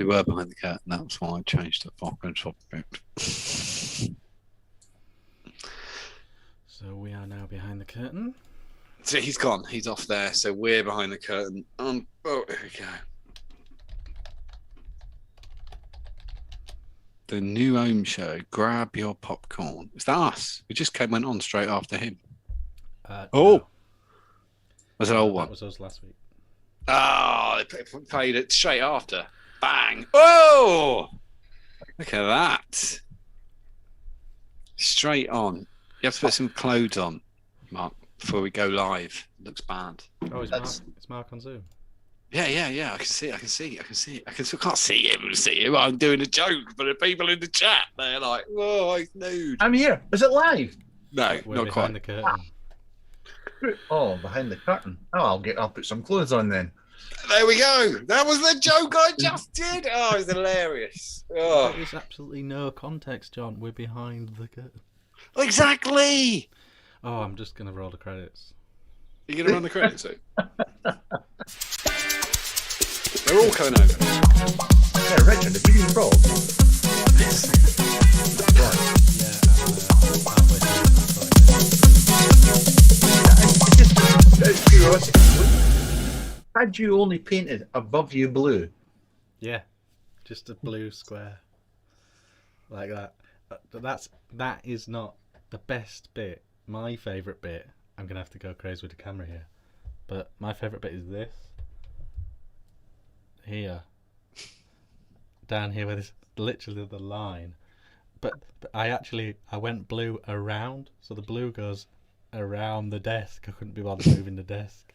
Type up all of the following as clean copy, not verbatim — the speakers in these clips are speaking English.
We were behind the curtain. That's why I changed the fucking subject. So we are now behind the curtain. So he's gone. He's off there. So we're behind the curtain. Oh, here we go. The new Ohm Show. Grab your popcorn. Is that us? We just went on straight after him. No. Was it an old one? That was us last week. Oh, they played it straight after. Bang. Oh! Look at that. Straight on. You have to put some clothes on, Mark, before we go live. It looks bad. Oh, it's Mark on Zoom. Yeah. I can see it. I can't see him. I'm doing a joke, but the people in the chat, they're like, "Whoa, he's nude." I'm here. Is it live? No, We're not behind quite. the curtain. Oh, behind the curtain. Oh, I'll put some clothes on then. There we go. That was the joke I just did. Oh, it's hilarious. Oh. There is absolutely no context, John. We're behind the curtain. Exactly. Oh, I'm just gonna roll the credits. Are you going to run the credits too? They're all coming over. Yeah, Richard, have you been rolled? Yes. Just curiosity. Had you only painted above you blue? Yeah, just a blue square like that. That is not the best bit. My favourite bit. I'm gonna have to go crazy with the camera here, but my favourite bit is this. Here, down here, where this literally the line. But I went blue around, so the blue goes around the desk. I couldn't be bothered moving the desk.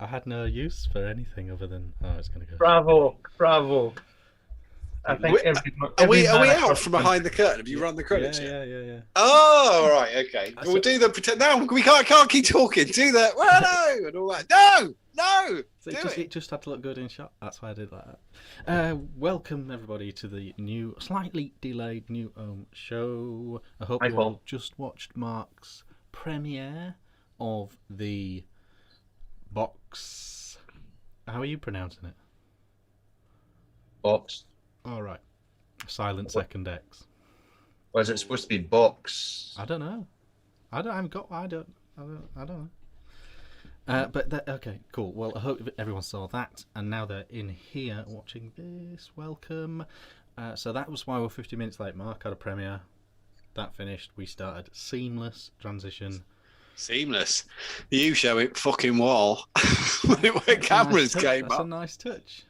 I had no use for anything other than it's gonna go. Bravo. I think Are we out from behind the curtain? Have you run the credits yet? Yeah. Oh, all right, okay. We'll do the pretend. No, we can't keep talking. Do that. Well, no, and all that. No. So it just had to look good in shot. That's why I did that. Welcome everybody to the new, slightly delayed new Ohm Show. I hope you all just watched Mark's premiere of the box. How are you pronouncing it? Box. All right. Silent second X. Or is it supposed to be box? I don't know. I don't know. Okay, cool. Well, I hope everyone saw that, and now they're in here watching this. Welcome. So that was why we're 50 minutes late. Mark had a premiere. That finished. We started. Seamless transition. Seamless. You show it fucking wall where cameras came up. That's a nice touch.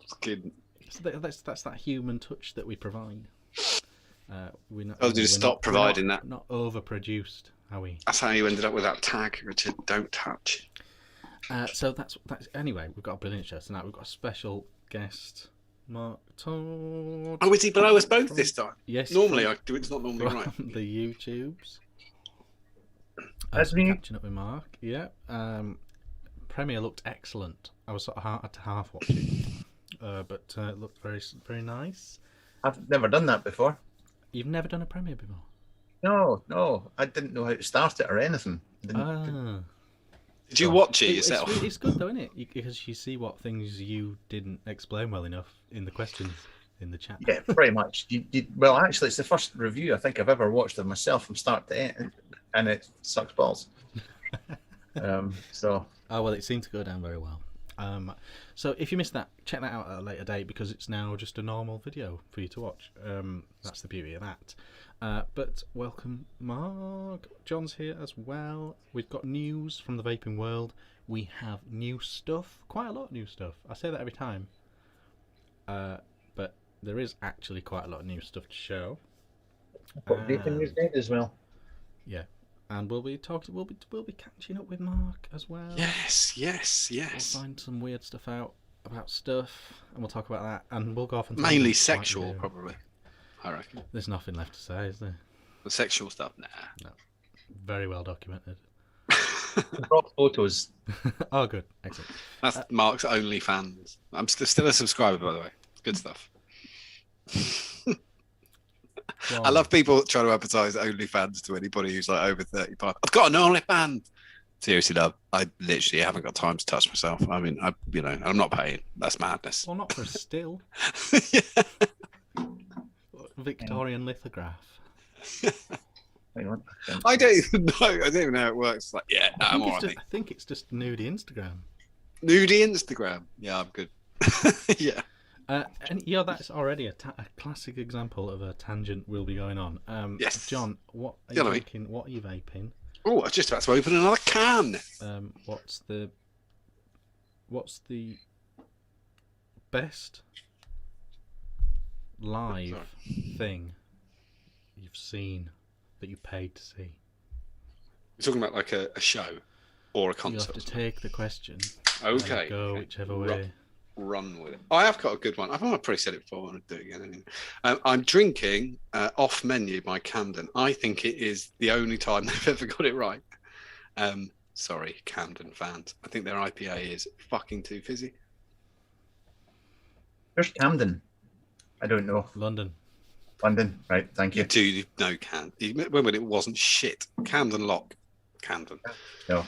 Fucking. So that's that human touch that we provide. Stop providing that. Not overproduced, are we? That's how you ended up with that tag, Richard. Don't touch. So that's anyway. We've got a brilliant show tonight. We've got a special guest, Mark Todd. Oh, is he below us both this time? Yes. Normally I do. It's not normally from right. The YouTubes. That's me. Catching up with Mark. Yeah. Premiere looked excellent. I was sort of at half watching. But it looked very, very nice. I've never done that before. You've never done a premiere before? No. I didn't know how to start it or anything. Did you watch it yourself? It's good though, isn't it? Because you see what things you didn't explain well enough in the questions in the chat. Yeah, pretty much. Well, actually, it's the first review I think I've ever watched of myself from start to end, and it sucks balls. So. Oh well, it seemed to go down very well. So if you missed that, check that out at a later date because it's now just a normal video for you to watch. That's the beauty of that. But welcome, Mark. John's here as well. We've got news from the vaping world. We have new stuff, quite a lot of new stuff. I say that every time, but there is actually quite a lot of new stuff to show. Vaping is dead as well. Yeah. And we'll be catching up with Mark as well. Yes. We'll find some weird stuff out about stuff, and we'll talk about that. And we'll go off and mainly sexual, probably. I reckon. There's nothing left to say, is there? The sexual stuff, nah. No. Very well documented. Brought photos. Oh, good, excellent. That's Mark's OnlyFans. I'm still a subscriber, by the way. Good stuff. I love people trying to advertise OnlyFans to anybody who's like over 35. I've got an OnlyFans. Seriously, love, I literally haven't got time to touch myself. I mean, I'm not paying. That's madness. Well, not for a still. Yeah. Victorian lithograph. I don't even know. I don't even know how it works. Like, yeah, I'm all right. I think it's just nudie Instagram. Nudie Instagram. Yeah, I'm good. Yeah. And yeah, that's already a classic example of a tangent we'll be going on. Yes. John, what are you drinking? What are you vaping? Oh, I was just about to open another can. What's the best live thing you've seen that you paid to see? You're talking about like a show or a concert? You have to take the question. Okay. Go whichever way. Run with it. I have got a good one. I've probably said it before. I want to do it again anyway. I'm drinking Off Menu by Camden. I think it is the only time they've ever got it right. Sorry, Camden fans. I think their IPA is fucking too fizzy. Where's Camden? I don't know. London, right? Thank you. You do know when it wasn't shit. Camden Lock, Camden. No.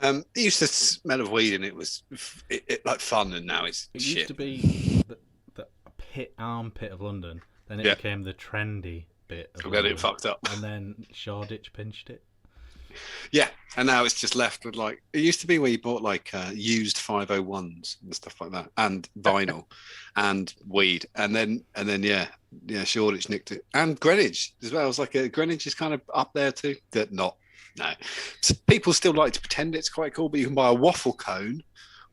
It used to smell of weed and it was like fun, and now it's it shit. used to be the armpit of London. Then it became the trendy bit. And then it fucked up. And then Shoreditch pinched it. Yeah, and now it's just left with like it used to be where you bought like used 501s and stuff like that, and vinyl, and weed, and then yeah, Shoreditch nicked it, and Greenwich as well. It's like Greenwich is kind of up there too. No. So people still like to pretend it's quite cool, but you can buy a waffle cone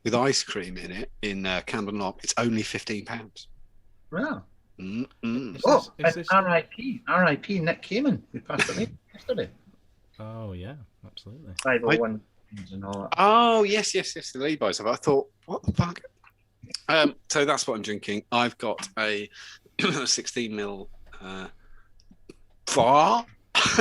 with ice cream in it in Camden Lock. It's only £15. Wow. Is this R.I.P. Nick Kamen. We passed away yesterday. Oh yeah, absolutely. 501 and all that. Oh yes, the Levi's. I thought, what the fuck? So that's what I'm drinking. I've got a 16mm bar.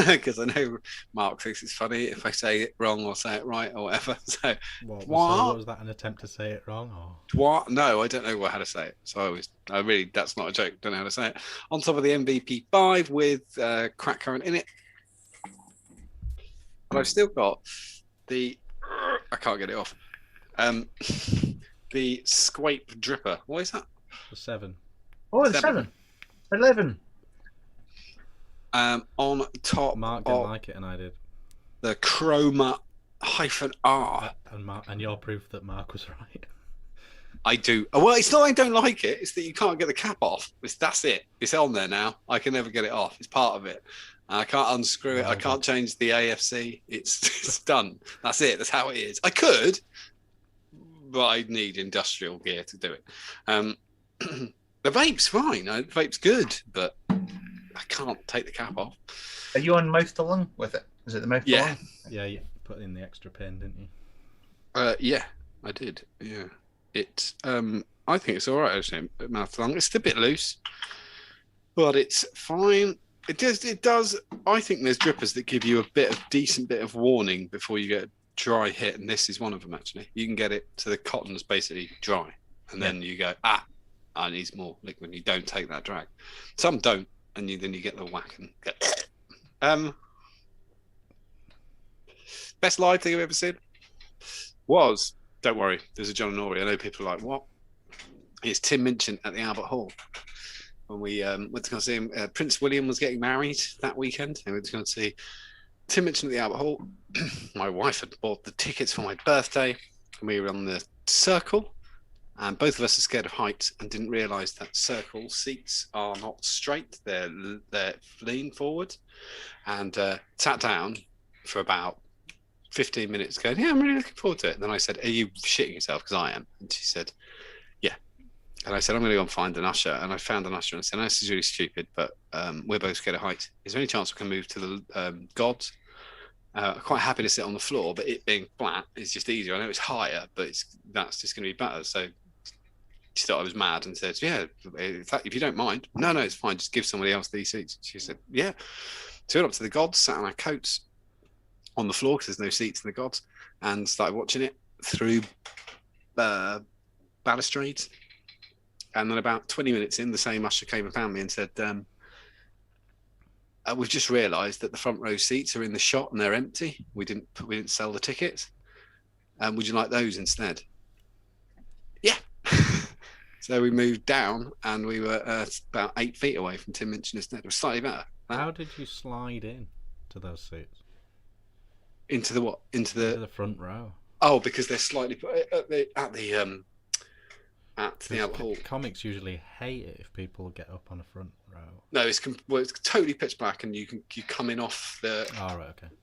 Because I know Mark thinks it's funny if I say it wrong or say it right or whatever. So, what was that, an attempt to say it wrong or? No, I don't know how to say it. So that's not a joke. Don't know how to say it. On top of the MVP 5 with crack currant in it. But I've still got I can't get it off. The Squape Dripper. What is that? The 7. Oh, the 7. 11. On top, Mark didn't like it, and I did. The Chroma-R. And you're proof that Mark was right. I do. Well, it's not I don't like it. It's that you can't get the cap off. That's it. It's on there now. I can never get it off. It's part of it. I can't unscrew it. I can't change the AFC. It's done. That's it. That's how it is. I could, but I need industrial gear to do it. The vape's fine. The vape's good, but I can't take the cap off. Are you on mouth to lung with it? Is it the mouth to lung? Yeah, you put in the extra pin, didn't you? Yeah, I did. Yeah. It I think it's all right actually, mouth to lung. It's a bit loose, but it's fine. It does. I think there's drippers that give you a decent bit of warning before you get a dry hit, and this is one of them actually. You can get it so the cotton's basically dry, and then you go, I need more liquid. You don't take that drag. Some don't. And then you get the whack and go. Best live thing I've ever seen was, don't worry, there's a John and Ori. I know people are like, what? It's Tim Minchin at the Albert Hall. When we went to go see him, Prince William was getting married that weekend. And we went to go see Tim Minchin at the Albert Hall. My wife had bought the tickets for my birthday, and we were on the circle. And both of us are scared of heights and didn't realise that circle seats are not straight; they're lean forward. And sat down for about 15 minutes, going, "Yeah, I'm really looking forward to it." And then I said, "Are you shitting yourself?" Because I am. And she said, "Yeah." And I said, "I'm going to go and find an usher." And I found an usher and I said, "No, this is really stupid, but we're both scared of heights. Is there any chance we can move to the gods?" I'm quite happy to sit on the floor, but it being flat is just easier. I know it's higher, but that's just going to be better. So she thought I was mad and said, "Yeah, if you don't mind." No, it's fine. Just give somebody else these seats. She said, "Yeah." So we went up to the gods, sat on our coats on the floor because there's no seats in the gods, and started watching it through balustrades. And then about 20 minutes in, the same usher came and found me and said, we've just realised that the front row seats are in the shot and they're empty. We didn't sell the tickets. Would you like those instead? Yeah. So we moved down, and we were about 8 feet away from Tim Minchin instead. It was slightly better. How did you slide in to those seats? Into the what? Into the front row. Oh, because they're slightly at the Albert Hall. Comics usually hate it if people get up on a front row. No, it's totally pitch black, and you come in off the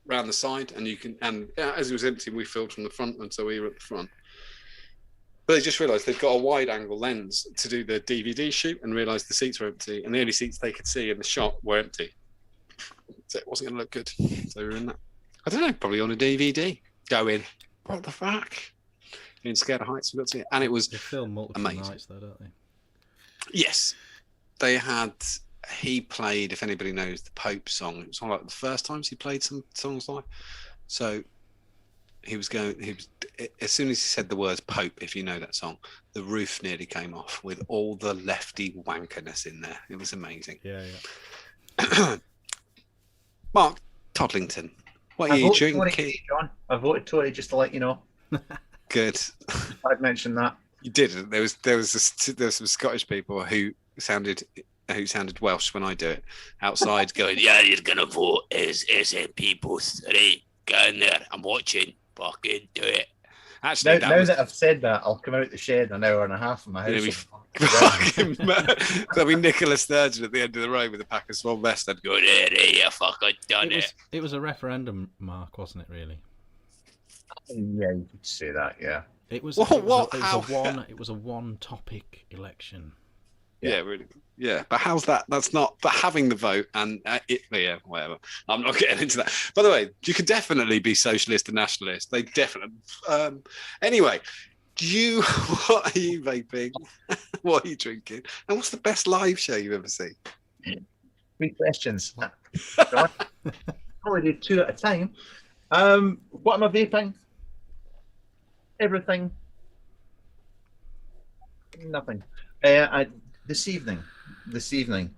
round the side, and you can. And as it was empty, we filled from the front, and so we were at the front. But they just realised they've got a wide-angle lens to do the DVD shoot, and realised the seats were empty, and the only seats they could see in the shot were empty. So it wasn't going to look good. So we were in that. I don't know, probably on a DVD. Go in. What the fuck? Being scared of heights, we got to see it, and it was they film multiple amazing. Nights, though, don't they? Yes, they had. He played, if anybody knows, the Pope song. It was one of the first times he played some songs live. So he was as soon as he said the words Pope, if you know that song, the roof nearly came off with all the lefty wankerness in there. It was amazing. Yeah. Mark Toddlington, what are you drinking? John, I voted Tory just to let you know. Good. I'd mentioned that. You didn't. There was some Scottish people who sounded Welsh when I do it outside, going, "Yeah, you're gonna vote as SNP posts, right? Get in there. I'm watching. Fucking do it." Actually, now that I've said that, I'll come out the shed an hour and a half from my house. There'll be Nicola Sturgeon at the end of the road with a pack of small vest and go, "Yeah, fucking done it." It was a referendum, Mark, wasn't it? Really? Yeah, you could say that. Yeah. It was. It was a one-topic election. Yeah, really. Yeah, but how's that? That's not. But having the vote and yeah, whatever. I'm not getting into that. By the way, you could definitely be socialist and nationalist. They definitely. Anyway, what are you vaping? What are you drinking? And what's the best live show you've ever seen? 3 questions. Only do 2 at a time. What am I vaping? Everything. Nothing. This evening,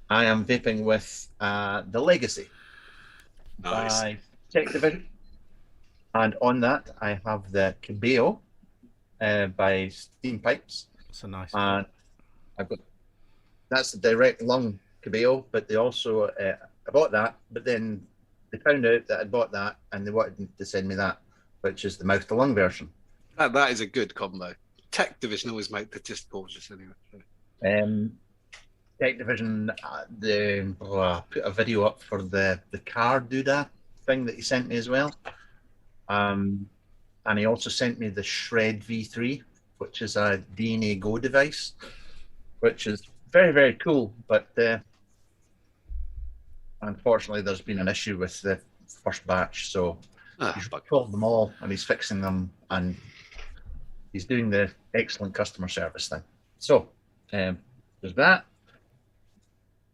I am vaping with the Legacy by Tech Division, and on that I have the Cabello by Steam Pipes. It's a nice. And I've got that's the direct lung Cabello, but they also I bought that, but then they found out that I'd bought that, and they wanted to send me that, which is the mouth to lung version. That is a good combo. Tech Division always make the just gorgeous anyway. Tech Division, put a video up for the car doodah thing that he sent me as well. And he also sent me the Shred V3, which is a DNA Go device, which is very, very cool. But unfortunately, there's been an issue with the first batch, so he's pulled them all and he's fixing them, and he's doing the excellent customer service thing. So there's that.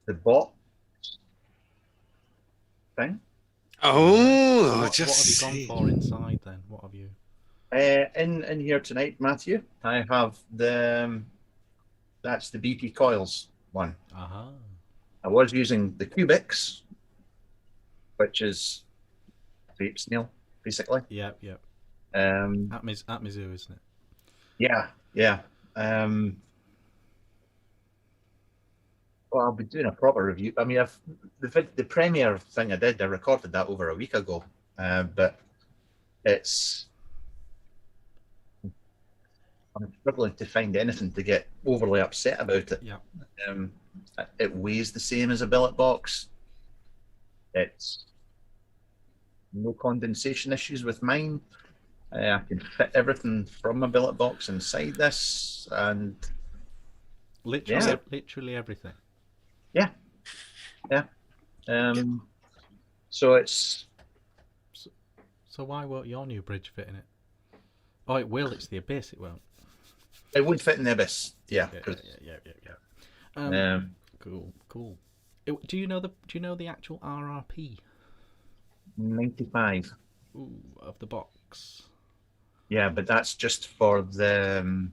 The box thing. Oh, What have you gone for inside then? What have you? In here tonight, Matthew, I have that's the BP coils one. I was using the Cubics, which is vape snail, basically. Yep. At Mizzou, isn't it? Yeah. Well, I'll be doing a proper review. I mean, the premiere thing I recorded that over a week ago, but I'm struggling to find anything to get overly upset about it. Yeah. It weighs the same as a billet box. It's no condensation issues with mine. I can fit everything from a billet box inside this, and literally everything. Yeah. So it's. So why won't your new bridge fit in it? Oh, it will. It's the Abyss. It won't. It would fit in the Abyss. Yeah. Cool. Do you know the actual RRP? 95. Ooh, of the box. Yeah, but that's just for the.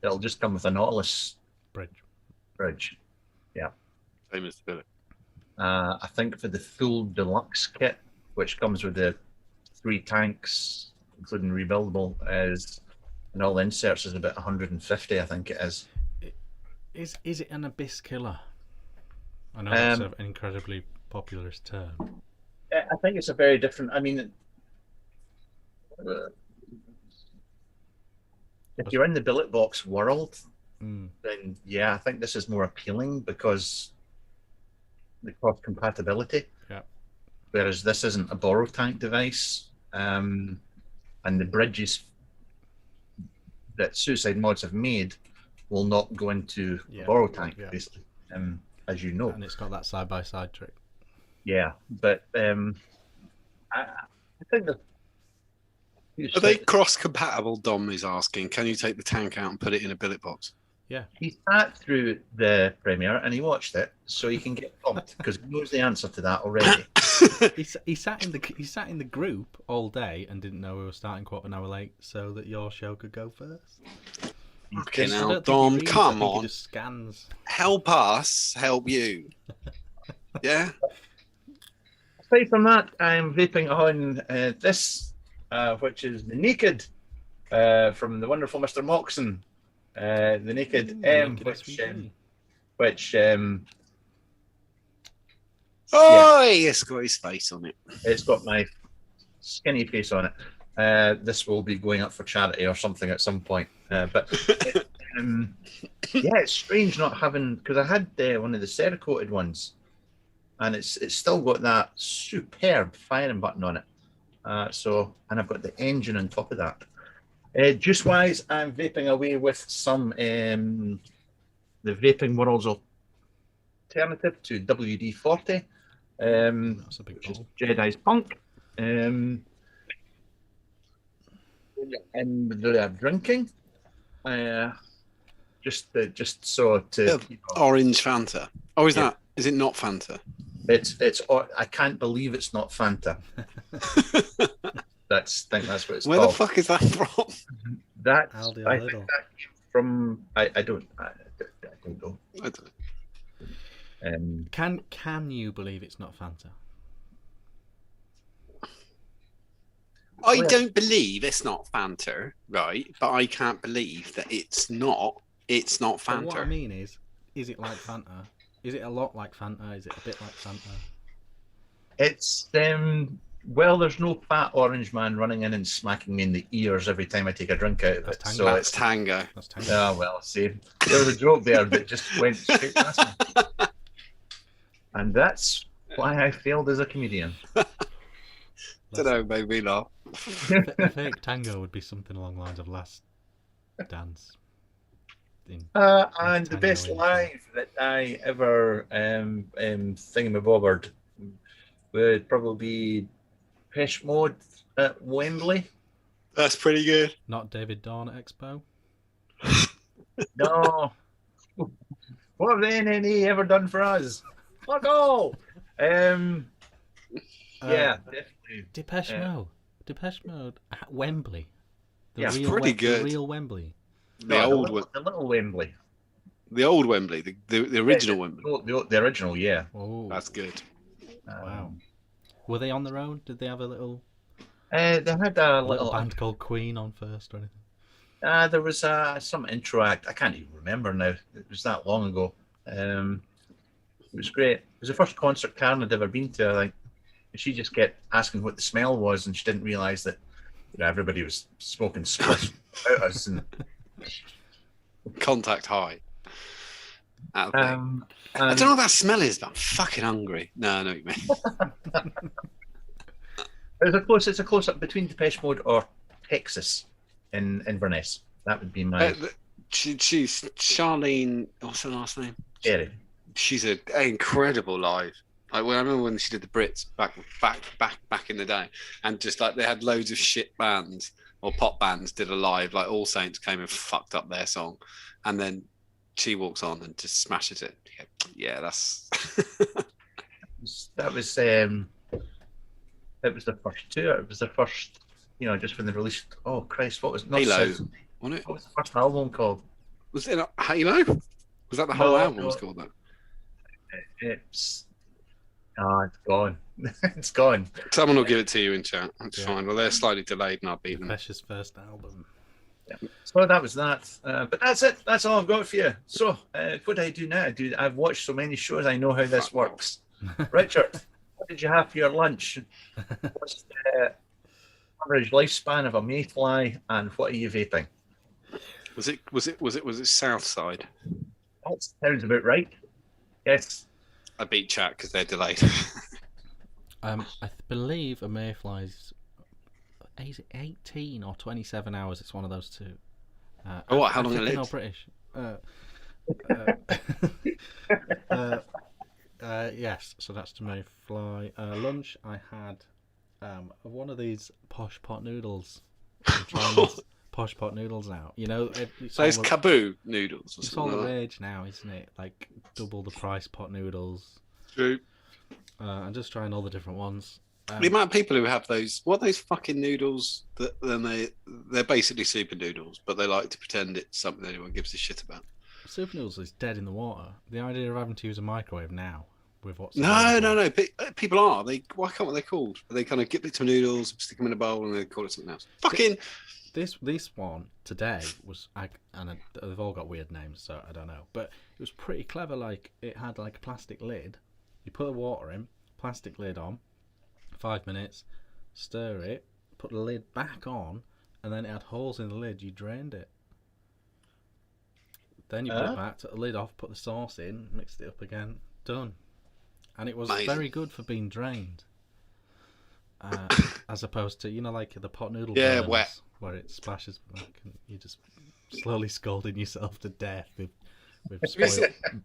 It'll just come with a Nautilus bridge. Yeah. Same as the billet. I think for the full deluxe kit, which comes with the 3 tanks, including rebuildable, and all the inserts is about 150. I think it is. Is it an abyss killer? I know that's an incredibly popular term. I think it's a very different. I mean, if you're in the billet box world, then yeah, I think this is more appealing because the cross compatibility. Yeah. Whereas this isn't a borrow tank device, and the bridges that Suicide Mods have made will not go into a borrow tank, basically, as you know. And it's got that side-by-side trick. Yeah, but I think that. Are they cross-compatible? Dom is asking. Can you take the tank out and put it in a billet box? Yeah. He sat through the premiere and he watched it, so he can get pumped because he knows the answer to that already. he sat in the group all day and didn't know we were starting quarter an hour late, so that your show could go first. Okay, now Dom, come on. He just scans. Help us, help you. Yeah. Aside from that, I'm vaping on this, which is the Naked from the wonderful Mr. Moxon. The Naked M, which oh, it's got his face on it. It's got my skinny face on it. This will be going up for charity or something at some point. But yeah, it's strange not having, because I had one of the Cerakoted ones, and it's still got that superb firing button on it. And I've got the engine on top of that. Juice wise, I'm vaping away with some the Vaping World's alternative to WD-40. That's a big which is Jedi's Punk. And they're drinking. Just so to orange Fanta. Oh, is that? Is it not Fanta? It's. I can't believe it's not Fanta. I think that's what it's Where called. the fuck is that from? That I think that came from. I don't know. I don't know. Can you believe it's not Fanta? I don't believe it's not Fanta, right? But I can't believe that it's not Fanta. But what I mean is it like Fanta? Is it a lot like Fanta? Is it a bit like Fanta? It's well, there's no fat orange man running in and smacking me in the ears every time I take a drink out of it. Tango. So that's Tango. That's Tango. Yeah, well, see, there was a joke there that just went straight past me. And that's why I failed as a comedian. Don't know, made me laugh. A fake Tango would be something along the lines of Last Dance. And the best live that I ever thingamabobbered would probably be Pesh Mode at Wembley. That's pretty good. Not David Dawn at Expo? No. What have the NNE ever done for us? Fuck all! Yeah, definitely. Depeche Mode at Wembley. That's pretty good. The real Wembley. The little Wembley. The old Wembley, the original Wembley. The original, yeah. Oh, that's good. Wow. Were they on their own? Did they have a little? They had a little band called Queen on first or anything. There was some intro act. I can't even remember now. It was that long ago. It was great. It was the first concert Karen had ever been to, I think. She just kept asking what the smell was, and she didn't realise that everybody was smoking spliffs about us. And contact high. I don't know what that smell is, but I'm fucking hungry. No, I know what you mean. It's a close up between Depeche Mode or Texas in Inverness. That would be my. She's Charlene. What's her last name? Jerry. She's an incredible live. Like, I remember when she did the Brits back in the day, and just like they had loads of shit bands or pop bands did a live. Like All Saints came and fucked up their song, and then she walks on and just smashes it. Yeah, that's. That was the first tour. It was the first, just when they released. Oh Christ, what was it? Halo? What was the first album called? Was it Halo? Was that the whole album was called that? Ah, it's gone. It's gone. Someone will give it to you in chat. That's Yeah. fine. Well, they're slightly delayed, and I'll beat The them. Precious first album. So that was that. But that's it. That's all I've got for you. So what do I do now? I've watched so many shows. I know how this works. Richard, what did you have for your lunch? What's the average lifespan of a mayfly, and what are you vaping? Was it South Side? That sounds about right. Yes. I beat chat because they're delayed. I believe a mayfly's is it 18 or 27 hours. It's one of those two. Oh, what? How long it African lives? or British? Yes, so that's to mayfly. Lunch, I had one of these posh pot noodles. I'm trying these posh pot noodles now. You know, Those Kaboo noodles. It's all the rage now, isn't it? Like double the price pot noodles. True. I'm just trying all the different ones. The amount of people who have those, what are those fucking noodles that then they're basically super noodles, but they like to pretend it's something anyone gives a shit about. Super noodles is dead in the water. The idea of having to use a microwave now with what's No. People are. Why can't they called? They kind of get bits of noodles, stick them in a bowl, and they call it something else. Fucking. This one today was, and they've all got weird names, so I don't know. But it was pretty clever. Like it had like a plastic lid. You put the water in, plastic lid on, 5 minutes, stir it, put the lid back on, and then it had holes in the lid. You drained it. Then you put it back, took the lid off, put the sauce in, mixed it up again, done. And it was Amazing. very good for being drained. As opposed to, like the pot noodle Yeah, burns, wet. where it splashes back and you just slowly scalding yourself to death with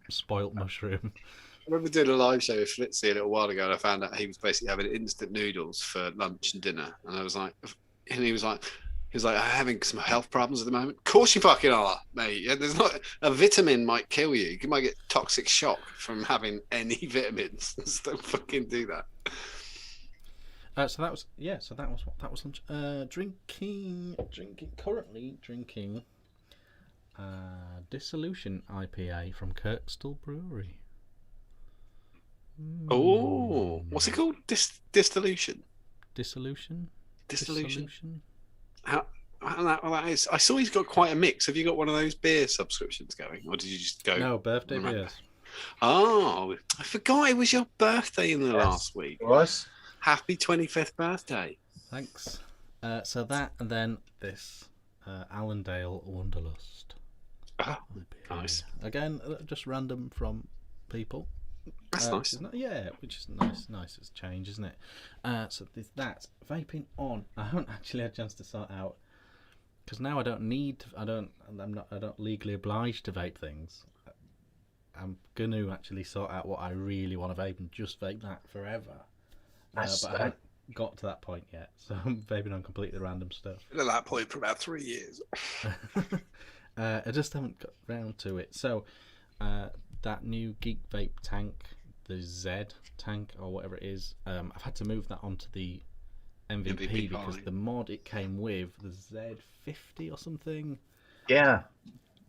spoilt mushroom. I remember doing a live show with Flitzy a little while ago, and I found out he was basically having instant noodles for lunch and dinner. And I was like, and he was like, I'm having some health problems at the moment. Of course you fucking are, mate. Yeah, there's not a vitamin might kill you. You might get toxic shock from having any vitamins. Just don't fucking do that. So that was lunch. Currently drinking Dissolution IPA from Kirkstall Brewery. Oh, what's it called? Distillation. Dissolution. How that is? I saw he's got quite a mix. Have you got one of those beer subscriptions going, or did you just go? No, birthday beers. Oh, I forgot it was your birthday in the last week. It was. Happy 25th birthday. Thanks. So that, and then this Allendale Wonderlust. Oh, nice. Again, just random from people. That's nice. Which is nice as change, isn't it? So there's that. Vaping on. I haven't actually had a chance to sort out, because now I don't legally obliged to vape things. I'm gonna actually sort out what I really want to vape and just vape that forever. But I haven't got to that point yet, so I'm vaping on completely random stuff. Been at that point for about 3 years. I just haven't got round to it. So that new Geek Vape tank, the Z tank or whatever it is, I've had to move that onto the MVP because the mod it came with, the Z50 or something. Yeah.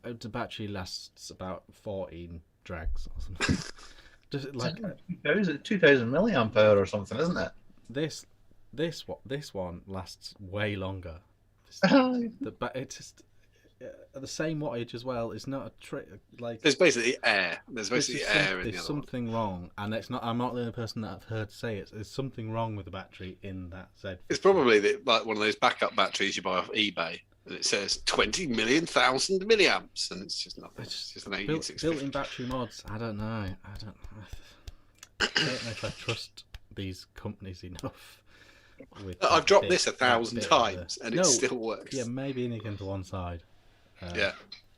The battery lasts about 14 drags or something. Just like 2000 milliamp hour or something, isn't it? This one lasts way longer. But it's just the same wattage as well. It's not a trick. Like there's basically air. There's basically air in the There's other one. something wrong, and it's not. I'm not the only person that I've heard say it. There's something wrong with the battery in that Z. It's probably like one of those backup batteries you buy off eBay, and it says 20 million thousand milliamps, and it's just nothing. It's just an 18650. Built-in battery mods. I don't know. I don't know if I trust these companies enough. I've dropped this 1,000 times, and it still works. Yeah, maybe anything to one side. Yeah.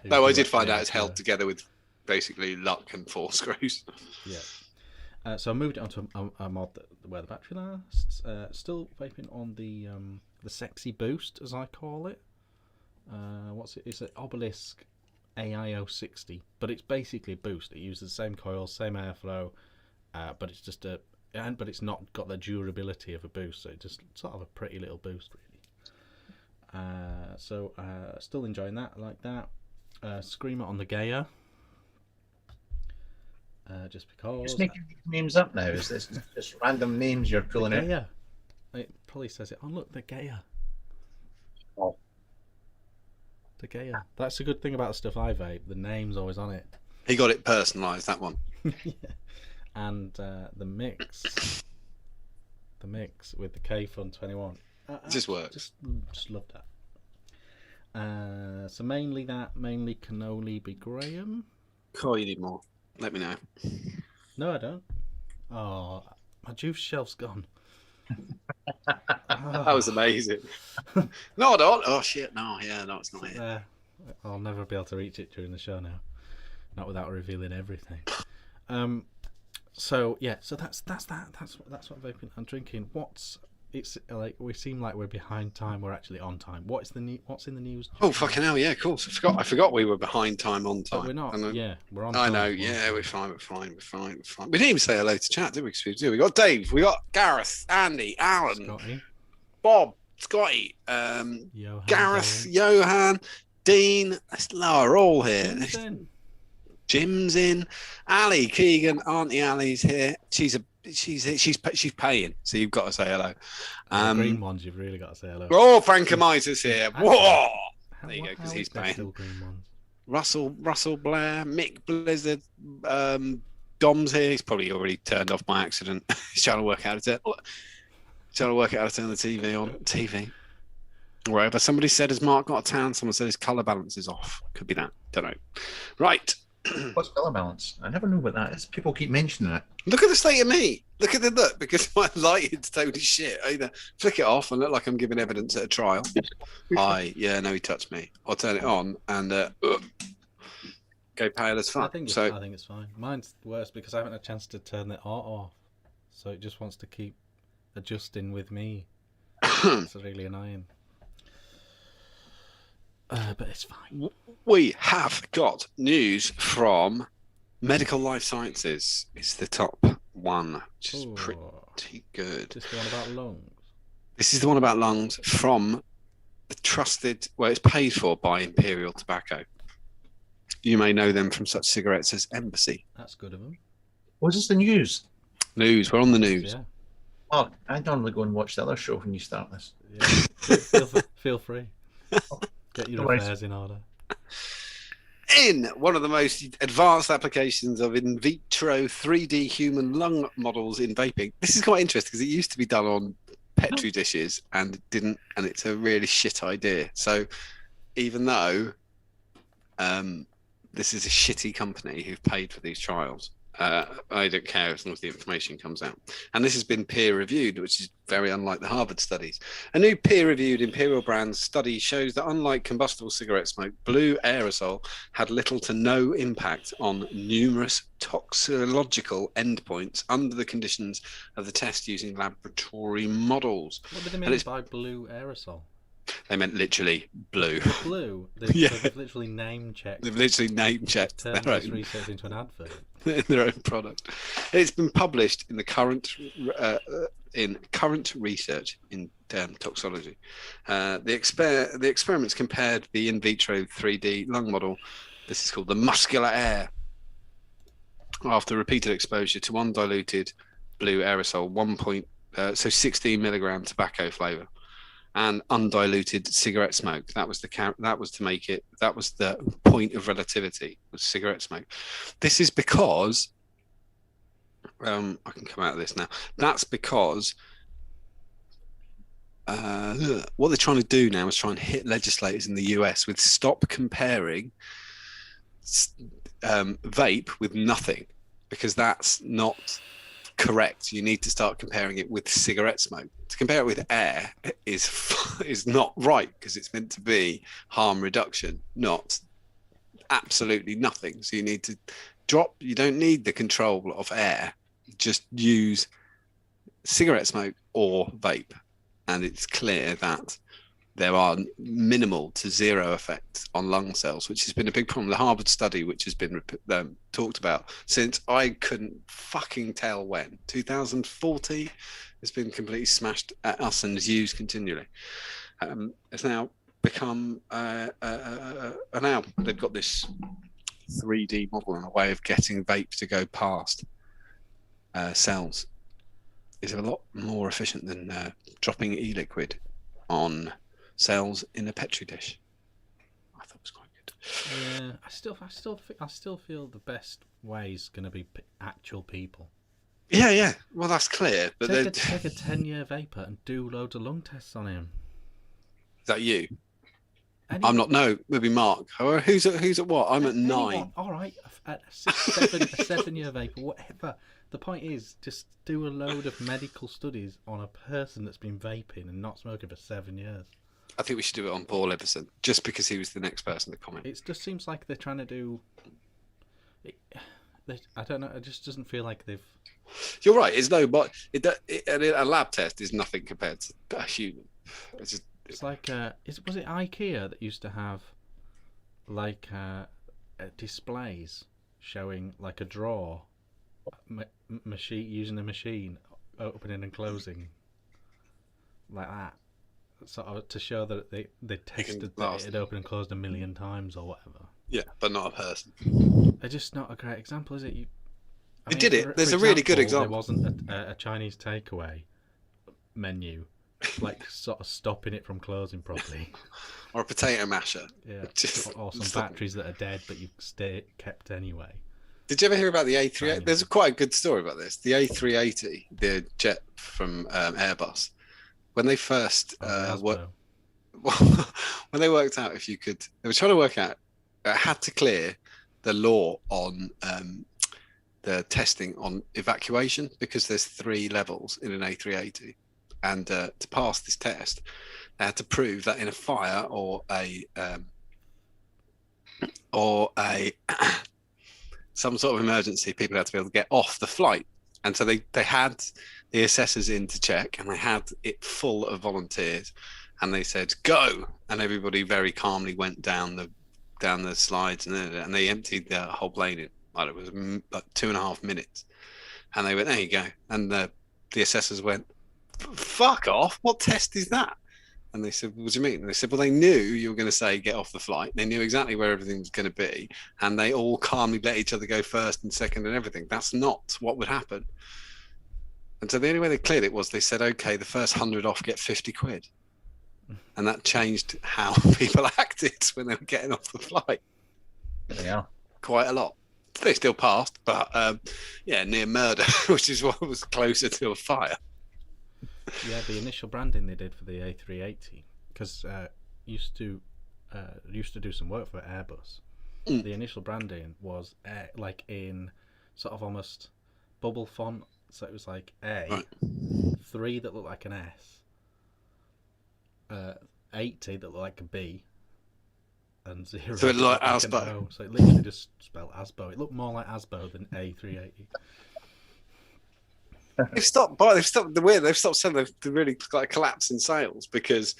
No, I did find out it's held together with basically luck and 4 screws. Yeah. So I moved it onto a mod where the battery lasts. Still vaping on the sexy boost, as I call it. What's it? It's an Obelisk AIO 60, but it's basically a boost. It uses the same coils, same airflow, but it's just but it's not got the durability of a boost. So it's just sort of a pretty little boost, really. So still enjoying that. I like that. Screamer on the Gaia. just because. Just making these names up now. Is this just random names you're pulling out? Yeah. It probably says it. Oh, look, the gayer. Oh. The gayer. That's a good thing about the stuff I vape. The name's always on it. He got it personalised, that one. Yeah. And the mix. The mix with the K Fun 21. It just works. Just love that. So mainly Cannoli B. Graham. Call you need more. Let me know. No, I don't. Oh, my juice shelf's gone. That was amazing. No, I don't. Oh shit! No, yeah, no, it's not here. I'll never be able to reach it during the show now, not without revealing everything. So yeah, so that's what vaping and drinking. It's like we seem like we're behind time. We're actually on time. What's in the news? Oh fucking hell! Yeah, of course. I forgot we were behind time on time. But we're not. Yeah, we're on. I know. Yeah, we're fine. We didn't even say hello to chat, did we? We got Dave. We got Gareth, Andy, Alan, Scotty. Bob, Scotty, Gareth, Johan, Dean. That's Laura, all here. Jim's in. Ali, Keegan, Auntie Ali's here. She's paying, so you've got to say hello. The green ones, you've really got to say hello. Oh, Frank Amita's here. Whoa! There you go, because he's paying. Still green ones? Russell Blair, Mick Blizzard, Dom's here. He's probably already turned off by accident. He's trying to work out how to turn the TV on. TV. Wherever. Somebody said, has Mark got a tan? Someone said his colour balance is off. Could be that. Don't know. Right. What's colour balance? I never know what that is. People keep mentioning it. Look at the state of me. Look at the look, because my lighting's totally shit. I either flick it off and look like I'm giving evidence at a trial. No, he touched me. I'll turn it on and go pale as fuck. I think it's fine. Mine's worse because I haven't had a chance to turn the auto off, so it just wants to keep adjusting with me. It's really annoying. But it's fine. We have got news from Medical Life Sciences. It's the top one, which is pretty good. This the one about lungs? This is the one about lungs from the trusted, it's paid for by Imperial Tobacco. You may know them from such cigarettes as Embassy. That's good of them. Was this the news? News, we're on the news. Yeah. Oh, I normally go and watch the other show when you start this. Yeah. Feel free. Get your affairs in order. In one of the most advanced applications of in vitro 3D human lung models in vaping. This is quite interesting because it used to be done on Petri dishes and it didn't, and it's a really shit idea. So even though this is a shitty company who've paid for these trials, I don't care as long as the information comes out. And this has been peer-reviewed, which is very unlike the Harvard studies. A new peer-reviewed Imperial Brands study shows that unlike combustible cigarette smoke, blue aerosol had little to no impact on numerous toxicological endpoints under the conditions of the test using laboratory models. What did they mean by blue aerosol? They meant literally blue. Blue? So they've literally name-checked. They've literally name-checked their own research into an advert. Their own product. It's been published in the current research in toxicology. The experiments compared the in vitro 3D lung model. This is called the muscular air. After repeated exposure to undiluted blue aerosol, 16 milligram tobacco flavour, and undiluted cigarette smoke. That was the point of relativity, was cigarette smoke. This is because I can come out of this now. That's because what they're trying to do now is try and hit legislators in the US with stop comparing vape with nothing, because that's not correct. You need to start comparing it with cigarette smoke. To compare it with air is not right, because it's meant to be harm reduction, not absolutely nothing. So you need to you don't need the control of air, just use cigarette smoke or vape, and it's clear that there are minimal to zero effects on lung cells, which has been a big problem. The Harvard study, which has been talked about since I couldn't fucking tell when, 2014, has been completely smashed at us and is used continually. It's now become now they've got this 3D model and a way of getting vape to go past cells is a lot more efficient than dropping e-liquid on cells in a petri dish. I thought it was quite good. Yeah, I still feel the best way is going to be actual people. Yeah. Well, that's clear. But take a 10-year vapor and do loads of lung tests on him. Is that you? I'm not. No, maybe Mark. Who's at what? I'm at 9. All right, a 7-year vapor, whatever. The point is, just do a load of medical studies on a person that's been vaping and not smoking for 7 years. I think we should do it on Paul Everson, just because he was the next person to comment. It just seems like they're trying to do. I don't know. It just doesn't feel like they've. You're right. It's no, but a lab test is nothing compared to a human. It's like was it IKEA that used to have like displays showing like a drawer machine using a machine opening and closing like that, sort of to show that they tested that it had opened and closed 1 million times or whatever. Yeah, but not a person. It's just not a great example, is it? Did it? There's a really good example. There wasn't a Chinese takeaway menu. Like sort of stopping it from closing properly, or a potato masher. Yeah, or some batteries that are dead but you've kept anyway. Did you ever hear about the A380? There's quite a good story about this. The A380, the jet from Airbus, when they first when they worked out if you could, they were trying to work out had to clear the law on the testing on evacuation, because there's 3 levels in an A380. And to pass this test, they had to prove that in a fire or a some sort of emergency, people had to be able to get off the flight. And so they had the assessors in to check, and they had it full of volunteers, and they said go, and everybody very calmly went down the slides, and they emptied the whole plane in. Like, it was like 2.5 minutes, and they went, there you go. And the assessors went, fuck off, what test is that? And they said, what do you mean? And they said, well, they knew you were going to say get off the flight. They knew exactly where everything was going to be, and they all calmly let each other go first and second and everything. That's not what would happen. And so the only way they cleared it was they said, okay, the first 100 off get 50 quid. And that changed how people acted when they were getting off the flight. Yeah, quite a lot. They still passed, but near murder, which is what was closer to a fire. Yeah, the initial branding they did for the A380, because used to do some work for Airbus. The initial branding was like in sort of almost bubble font, so it was like A, right. 3 that looked like an S, 80 that looked like a B, and 0 so it looked like Asbo. An O. So it literally just spelled Asbo. It looked more like Asbo than A380. They've stopped selling the really like collapse in sales, because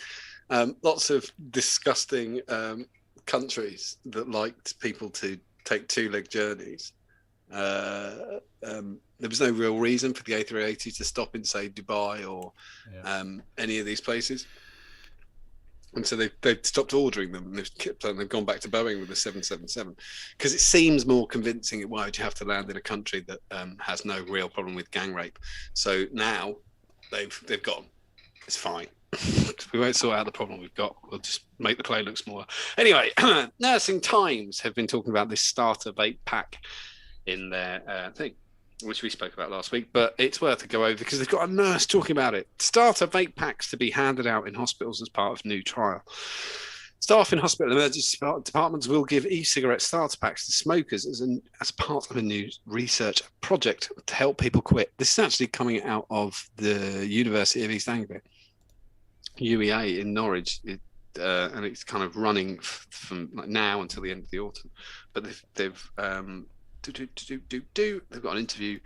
lots of disgusting countries that liked people to take 2-leg journeys. There was no real reason for the A380 to stop in, say, Dubai or any of these places. And so they've stopped ordering them, and they've gone back to Boeing with the 777, because it seems more convincing. Why would you have to land in a country that has no real problem with gang rape? So now they've gone. It's fine. We won't sort out the problem we've got. We'll just make the plane look smaller. Anyway, Nursing Times have been talking about this starter vape pack in their thing, which we spoke about last week, but it's worth a go over because they've got a nurse talking about it. Starter vape packs to be handed out in hospitals as part of new trial. Staff in hospital emergency departments will give e-cigarette starter packs to smokers as part of a new research project to help people quit. This is actually coming out of the University of East Anglia, UEA in Norwich, and it's kind of running from like now until the end of the autumn. But they've got an interview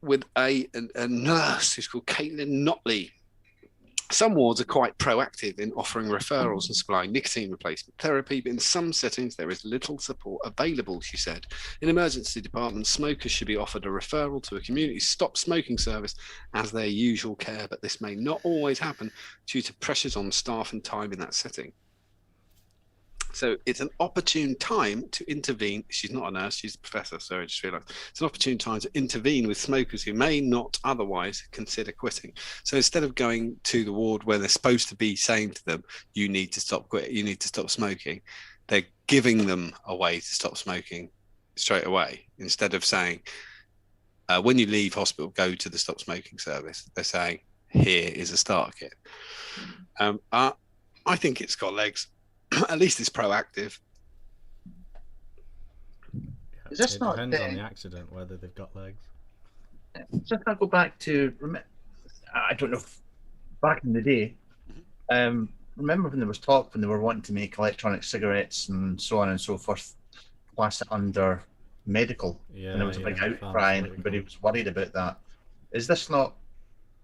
with a nurse who's called Caitlin Notley. Some wards are quite proactive in offering referrals and supplying nicotine replacement therapy, but in some settings there is little support available, she said. In emergency departments, smokers should be offered a referral to a community stop smoking service as their usual care, but this may not always happen due to pressures on staff and time in that setting. So it's an opportune time to intervene. She's not a nurse, she's a professor, so I just realised. It's an opportune time to intervene with smokers who may not otherwise consider quitting. So instead of going to the ward where they're supposed to be saying to them, you need to stop quit, you need to stop smoking, they're giving them a way to stop smoking straight away. Instead of saying, when you leave hospital, go to the stop smoking service. They're saying, here is a starter kit. I think it's got legs. At least it's proactive. Is this it not depends on the accident whether they've got legs. Just I go back to, I don't know, back in the day, remember when there was talk when they were wanting to make electronic cigarettes and so on and so forth, class it under medical, and there was a big outcry and everybody was worried about that. Is this not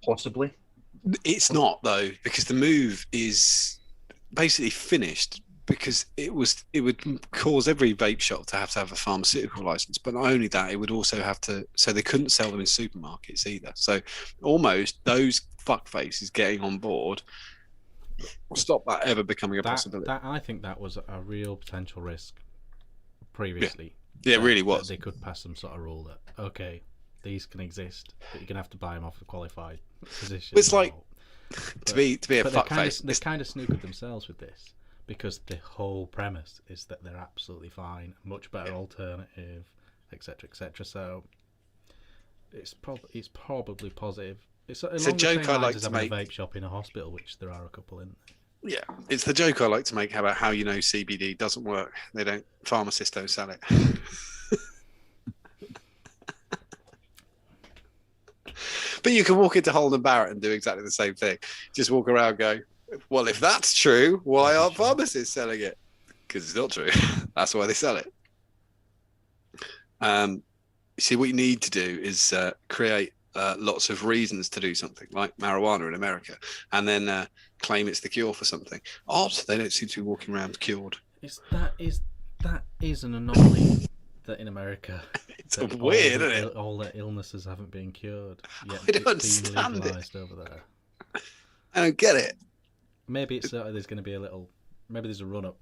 possibly? It's not, though, because the move is basically finished, because it would cause every vape shop to have a pharmaceutical license, but not only that, it would also have to, so they couldn't sell them in supermarkets either. So almost those fuckfaces getting on board will stop that ever becoming a possibility. I think that was a real potential risk previously. Yeah, it really was. They could pass some sort of rule that, okay, these can exist, but you're going to have to buy them off a qualified physician. It's like, to be a fuckface. They kind of snookered themselves with this, because the whole premise is that they're absolutely fine, much better alternative, etc., etc. So it's probably positive. It's a joke I like to make. A vape shop in a hospital, which there are a couple in. Yeah, it's the joke I like to make about how CBD doesn't work. Pharmacists don't sell it. But you can walk into Holden Barrett and do exactly the same thing. Just walk around going, well, if that's true, why aren't pharmacists selling it? Because it's not true. That's why they sell it. See, what you need to do is create lots of reasons to do something, like marijuana in America, and then claim it's the cure for something. Odd, they don't seem to be walking around cured. That is an anomaly that in America, it's weird, isn't it? All their illnesses haven't been cured. Yet I don't understand it. Over there. I don't get it. Maybe it's there's going to be maybe there's a run up.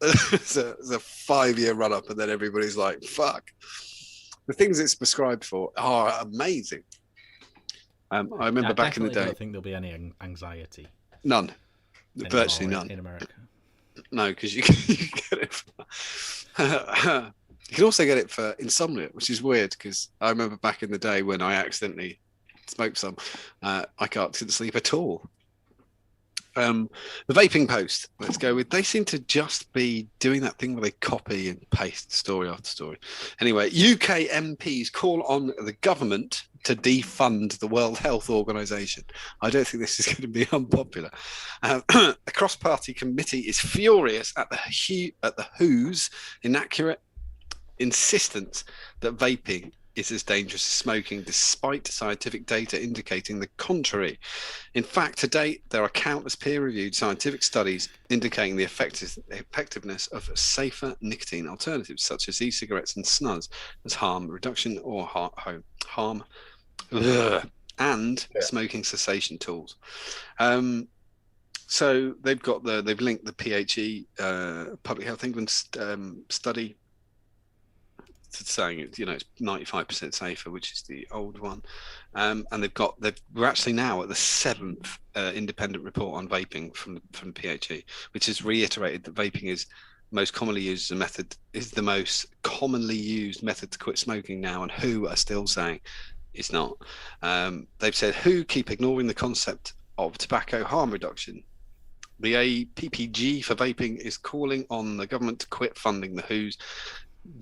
There's a 5-year run up, and then everybody's like, "Fuck." The things it's prescribed for are amazing. I remember back in the day. I don't think there'll be any anxiety. None. Virtually none. In America. No, because you can get it. You can also get it for insomnia, which is weird, because I remember back in the day when I accidentally smoked some, I couldn't sleep at all. The Vaping Post, let's go with. They seem to just be doing that thing where they copy and paste story after story. Anyway, UK MPs call on the government to defund the World Health Organization. I don't think this is going to be unpopular. The cross-party committee is furious at the WHO's inaccurate insistence that vaping is as dangerous as smoking, despite scientific data indicating the contrary. In fact, to date, there are countless peer-reviewed scientific studies indicating the effectiveness of safer nicotine alternatives, such as e-cigarettes and snus, as harm reduction or harm and smoking cessation tools. So they've linked the PHE, Public Health England study, saying it's 95% safer, which is the old one, and we're actually now at the 7th independent report on vaping from PHE, which has reiterated that vaping is most commonly used as a method, is the most commonly used method to quit smoking now, and WHO are still saying it's not. They've said WHO keep ignoring the concept of tobacco harm reduction. The APPG for vaping is calling on the government to quit funding the WHO's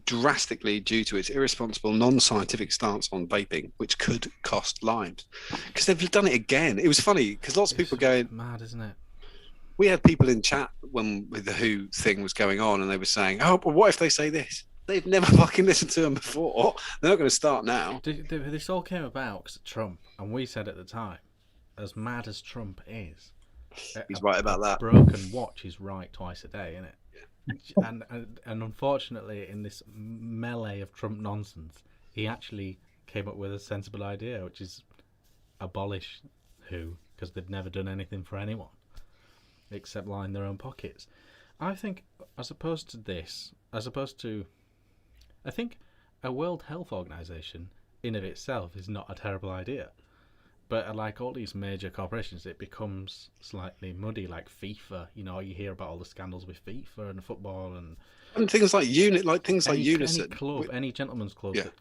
drastically due to its irresponsible non-scientific stance on vaping, which could cost lives. Because they've done it again. It was funny because lots of people going mad, isn't it? We had people in chat with the WHO thing was going on, and they were saying, "Oh, but what if they say this?" They've never fucking listened to them before. They're not going to start now. This all came about because of Trump, and we said at the time, as mad as Trump is, he's right about that. Broken watch is right twice a day, isn't it? and unfortunately, in this melee of Trump nonsense, he actually came up with a sensible idea, which is abolish WHO, because they've never done anything for anyone except line their own pockets. I think, as opposed to, I think a World Health Organization in of itself is not a terrible idea. But like all these major corporations, it becomes slightly muddy, like FIFA. You know, you hear about all the scandals with FIFA and football and things like Unison. Any club, any gentleman's club that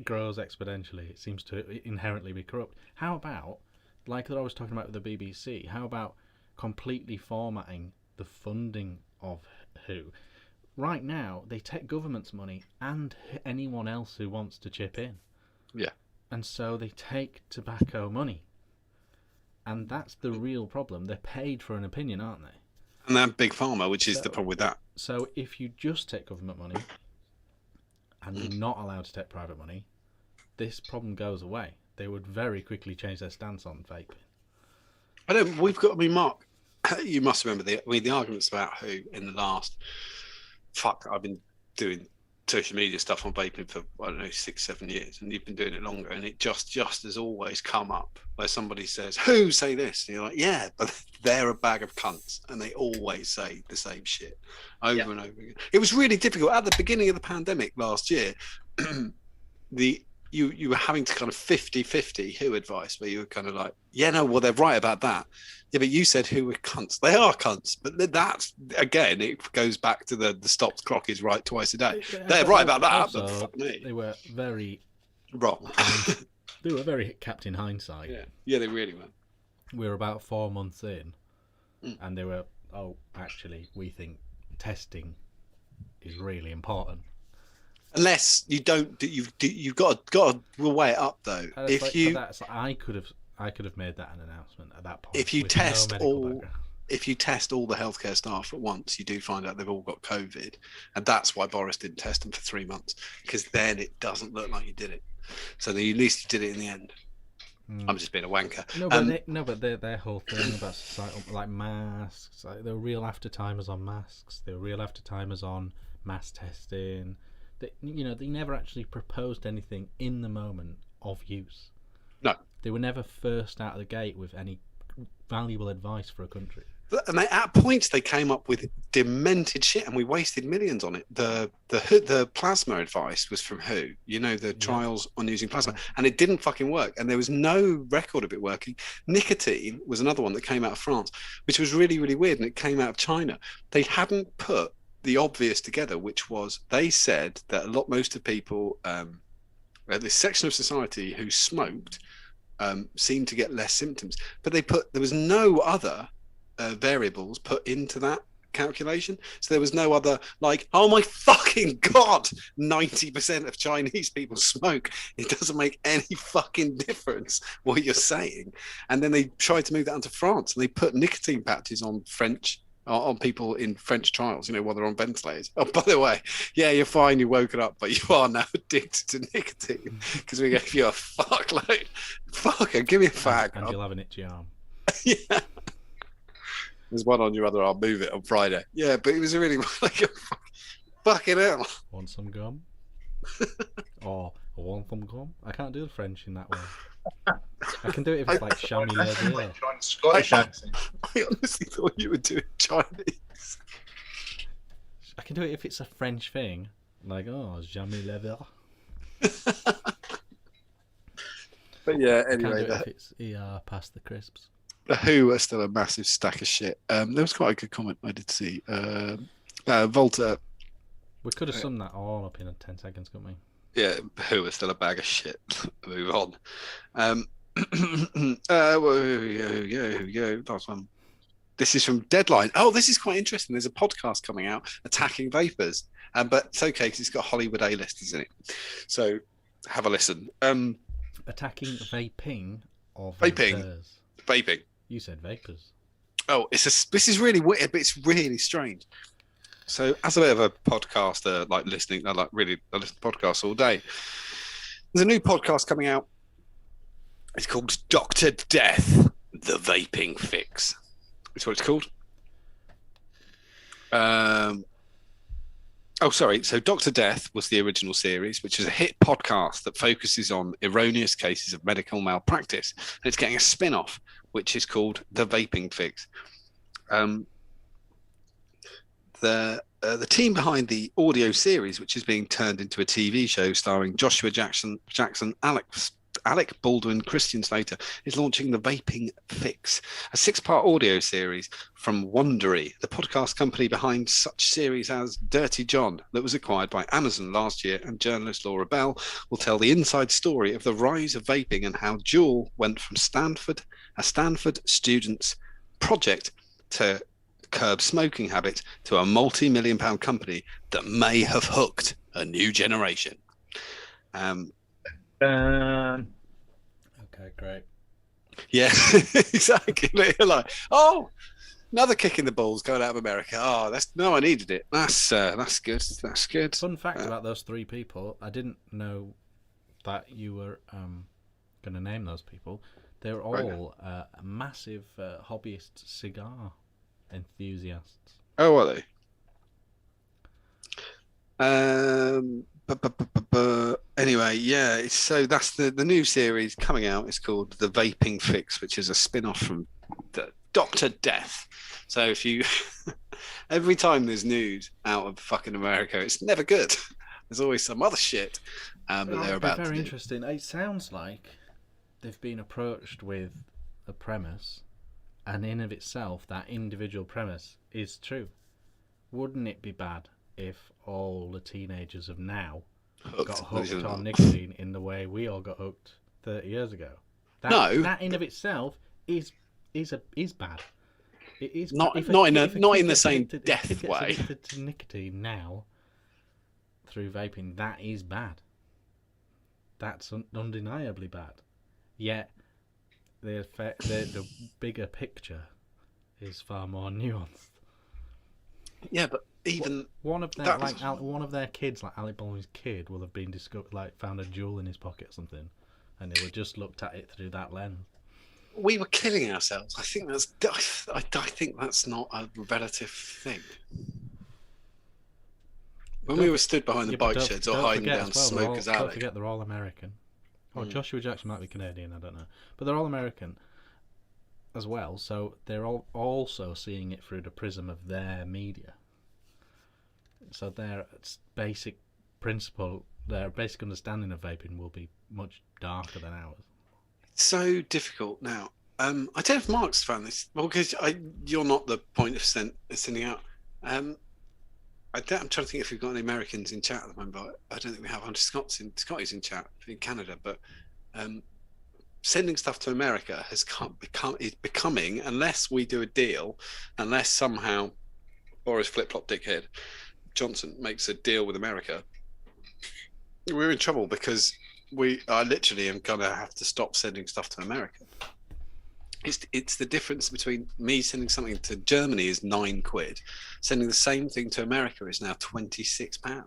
grows exponentially, it seems to inherently be corrupt. How about, like they're always talking about with the BBC, how about completely formatting the funding of Who? Right now, they take government's money and anyone else who wants to chip in. Yeah. And so they take tobacco money. And that's the real problem. They're paid for an opinion, aren't they? And they're big pharma, which is the problem with that. So if you just take government money and you're not allowed to take private money, this problem goes away. They would very quickly change their stance on vaping. Mark, you must remember the arguments about Who in the last... I've been doing social media stuff on vaping for, 6-7 years, and you've been doing it longer, and it just has always come up where somebody says, Who say this? And you're like, yeah, but they're a bag of cunts, and they always say the same shit over and over again. It was really difficult at the beginning of the pandemic last year. You were having to kind of 50-50 Who advice, where you were kind of like, yeah, no, well, they're right about that. Yeah, but you said Who were cunts. They are cunts. But that's, again, it goes back to the stopped clock is right twice a day. They're right about that. Also, but fuck me. They were very... wrong. They were very Captain Hindsight. Yeah, they really were. We were about 4 months in, and they were, actually, we think testing is really important. Unless you don't, you've got to weigh it up though. I could have made that an announcement at that point. If you test all the healthcare staff at once, you do find out they've all got COVID, and that's why Boris didn't test them for 3 months, because then it doesn't look like you did it. So at least you did it in the end. I'm just being a wanker. But their whole thing about societal, like masks, like there were real after-timers on masks. There were real after-timers on mass testing. They never actually proposed anything in the moment of use. No. They were never first out of the gate with any valuable advice for a country. And at points they came up with demented shit, and we wasted millions on it. The plasma advice was from Who? The trials on using plasma, and it didn't fucking work, and there was no record of it working. Nicotine was another one that came out of France, which was really, really weird, and it came out of China. They hadn't put the obvious together, which was they said that most of people, this section of society who smoked, seemed to get less symptoms, but there was no other variables put into that calculation. So there was no other, like, oh my fucking god, 90% of Chinese people smoke. It doesn't make any fucking difference what you're saying. And then they tried to move that onto France, and they put nicotine patches on people in French trials, while they're on ventilators. Oh, by the way, yeah, you're fine, you're woken up, but you are now addicted to nicotine because we gave you a fuckload. Fucker, give me a fag. And you'll have an itchy arm. Yeah. There's one on your other arm, move it on Friday. Yeah, but it was really like a fucking hell. Want some gum? Or want some gum? I can't do the French in that way. I can do it if it's like chamois leather. Scottish accent. I honestly thought you were doing Chinese. I can do it if it's a French thing, like chamois leather. But yeah, anyway, I can't do it if it's past the crisps. The Who are still a massive stack of shit. There was quite a good comment I did see. Volta. We could have summed that all up in 10 seconds, couldn't we? Yeah, Who are still a bag of shit. Move on. Last one. This is from Deadline. Oh, this is quite interesting. There's a podcast coming out attacking vapors, but it's okay because it's got Hollywood A-listers in it. So have a listen. Attacking vaping or vaping? Vaping. You said vapors. Oh, this is really weird, but it's really strange. So, as a bit of a podcaster, I listen to podcasts all day. There's a new podcast coming out. It's called Dr. Death, the Vaping Fix. That's what it's called. So Dr. Death was the original series, which is a hit podcast that focuses on erroneous cases of medical malpractice. And it's getting a spin-off, which is called The Vaping Fix. The the team behind the audio series, which is being turned into a TV show starring Joshua Jackson, Alec Baldwin, Christian Slater, is launching the Vaping Fix, a 6-part audio series from Wondery, the podcast company behind such series as Dirty John, that was acquired by Amazon last year, and journalist Laura Bell will tell the inside story of the rise of vaping and how Juul went from a Stanford student's project to curb smoking habit to a multi-million-pound company that may have hooked a new generation. Okay, great. Yeah, exactly. You're like, oh, another kick in the balls going out of America. Oh, I needed it. That's good. That's good. Fun fact about those 3 people: I didn't know that you were going to name those people. They're all massive hobbyist cigar enthusiasts. Oh, are they? Anyway, yeah. So that's the new series coming out. It's called The Vaping Fix, which is a spin-off from Dr. Death. So if you every time there's news out of fucking America, it's never good. There's always some other shit that they're about very to do. Interesting. It sounds like they've been approached with a premise, and in of itself, that individual premise is true. Wouldn't it be bad if all the teenagers of now got hooked on nicotine in the way we all got hooked 30 years ago? That in of itself is bad. It is not in the same death way. Addicted to nicotine now through vaping, that is bad. That's undeniably bad. Yet the bigger picture is far more nuanced. Yeah, but even one of their kids, like Alec Baldwin's kid, will have been found a jewel in his pocket or something, and they would just looked at it through that lens. We were killing ourselves. I think that's not a relative thing. When we were stood behind the bike sheds or hiding down Smoker's Alley. Don't forget, they're all American. Oh, Joshua Jackson might be Canadian, I don't know. But they're all American as well, so they're all also seeing it through the prism of their media. So their basic principle, their basic understanding of vaping will be much darker than ours. It's so difficult now. I don't know if Mark's found this. Well, because you're not the point of sending out. I'm trying to think if we've got any Americans in chat at the moment, but I don't think we have. Scotty's in chat in Canada, but sending stuff to America is becoming, unless we do a deal, unless somehow Boris Flip-Flop Dickhead Johnson makes a deal with America, we're in trouble, because I literally am going to have to stop sending stuff to America. It's the difference between me sending something to Germany is £9. Sending the same thing to America is now £26.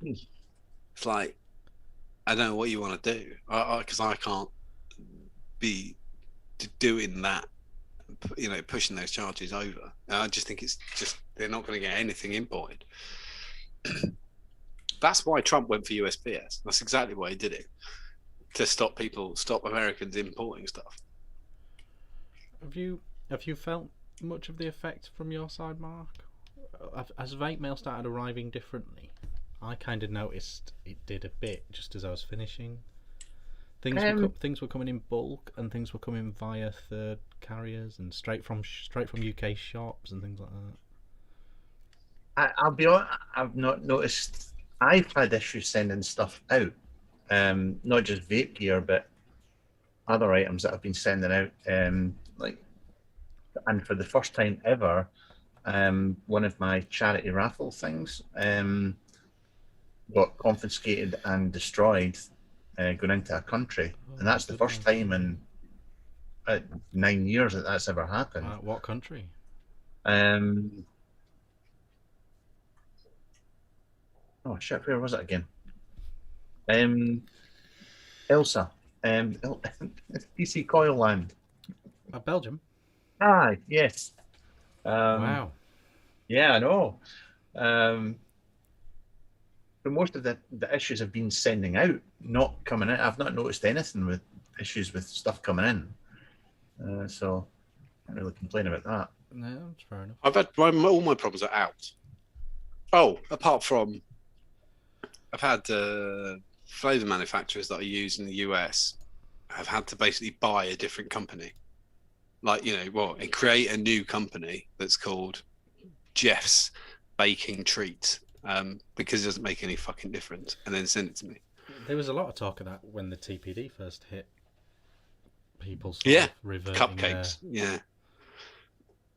It's like, I don't know what you want to do, because I can't be doing that, pushing those charges over. I just think they're not going to get anything imported. That's why Trump went for USPS. That's exactly why he did it. To stop Americans importing stuff. Have you felt much of the effect from your side, Mark? Has vape mail started arriving differently? I kind of noticed it did a bit just as I was finishing. Things were coming in bulk, and things were coming via third carriers and straight from UK shops and things like that. I'll be honest, I've not noticed. I've had issues sending stuff out. Not just vape gear, but other items that I've been sending out. And for the first time ever, one of my charity raffle things got confiscated and destroyed going into a country, and that's the first time in 9 years that's ever happened. What country? Oh shit! Where was it again? Elsa, PC Coil Land. Belgium. Yes. Wow. Yeah, I know. But most of the issues have been sending out, not coming in. I've not noticed anything with issues with stuff coming in. So I can't really complain about that. No, that's fair enough. I've had all my problems are out. Oh, apart from I've had flavor manufacturers that I use in the US have had to basically buy a different company, like and create a new company that's called Jeff's Baking Treats, because it doesn't make any fucking difference, and then send it to me. There was a lot of talk of that when the TPD first hit. People reverting cupcakes.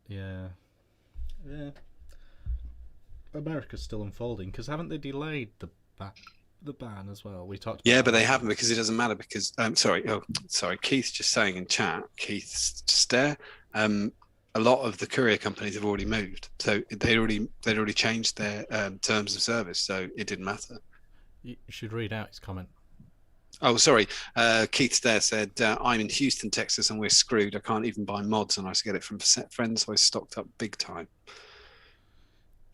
Yeah. America's still unfolding because haven't they delayed the ban as well? We talked. But they haven't, because it doesn't matter. Because sorry, Keith's just saying in chat. Keith's just there. A lot of the courier companies have already moved, so they'd already changed their terms of service, so it didn't matter. You should read out his comment. Oh, sorry. Keith Stair said, I'm in Houston, Texas, and we're screwed. I can't even buy mods, and I used to get it from friends, so I stocked up big time.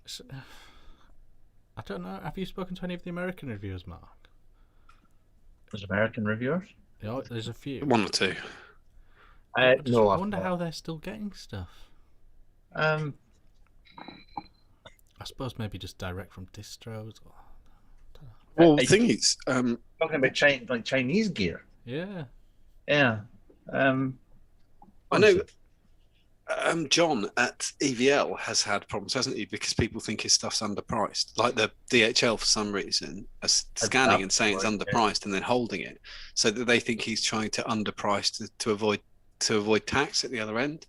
So, I don't know. Have you spoken to any of the American reviewers, Mark? There's American reviewers? Yeah, there's a few. One or two. I wonder how they're still getting stuff. I suppose maybe just direct from distros. Well, the thing is, talking about Chinese gear. Yeah. Yeah. I know John at EVL has had problems, hasn't he? Because people think his stuff's underpriced. Like the DHL, for some reason, are scanning and saying it's underpriced and then holding it, so that they think he's trying to underprice to avoid tax at the other end.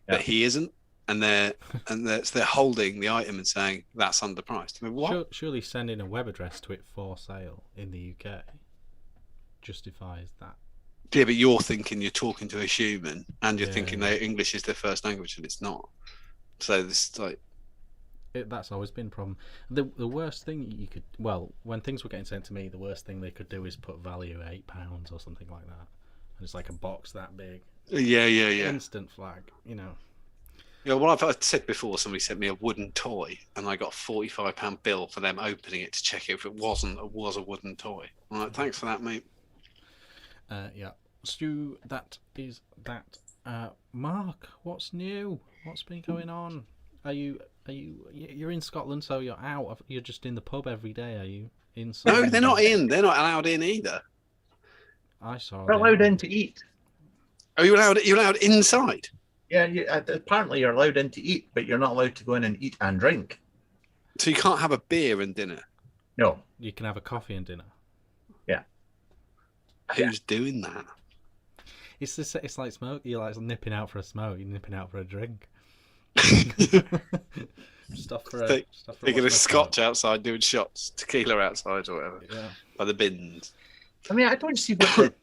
But he isn't. And they're holding the item and saying that's underpriced. I mean, what? Surely sending a web address to it for sale in the UK justifies that. Yeah, but you're talking to a human, and you're thinking their English is their first language, and it's not. So this that's always been a problem. The worst thing you could, when things were getting sent to me, the worst thing they could do is put value £8 or something like that, and it's like a box that big. Yeah. Instant flag, Yeah, well, I've said before, somebody sent me a wooden toy, and I got a £45 bill for them opening it to check if it was a wooden toy. I'm like, thanks for that, mate. Yeah. Stu, that is that. Mark, what's new? What's been going on? You're in Scotland, so you're out. You're just in the pub every day. Are you inside? No, they're not in. They're not allowed in either. I saw. They're allowed in to eat. Are you allowed? You're allowed inside. Yeah, apparently you're allowed in to eat, but you're not allowed to go in and eat and drink. So you can't have a beer and dinner? No. You can have a coffee and dinner. Yeah. Who's doing that? It's like smoke. You're like nipping out for a smoke. You're nipping out for a drink. Taking a scotch outside, doing shots, tequila outside or whatever. Yeah. By the bins. I mean, I don't see what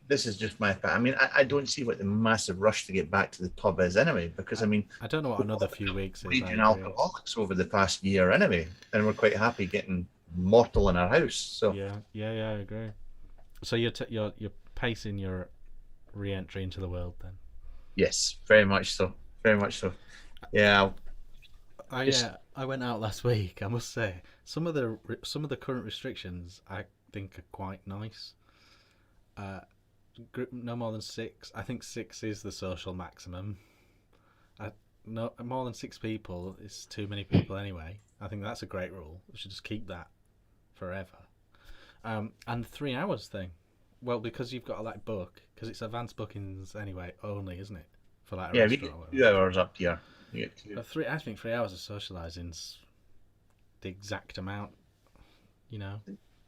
this is just my thought. I mean, I don't see what the massive rush to get back to the pub is anyway, because I mean, I don't know what another few weeks is. We've been alcoholics over the past year anyway, and we're quite happy getting mortal in our house. So yeah, I agree. So you're pacing your re-entry into the world then? Yes, very much so. Very much so. Yeah. I went out last week. I must say some of the current restrictions I think are quite nice. No more than 6. I think 6 is the social maximum. No more than 6 people is too many people anyway. I think that's a great rule. We should just keep that forever. And the 3 hours thing. Well, because you've got to book, because it's advanced bookings anyway only, isn't it? For a restaurant. We get 2 hours up here. I think 3 hours of socialising's the exact amount.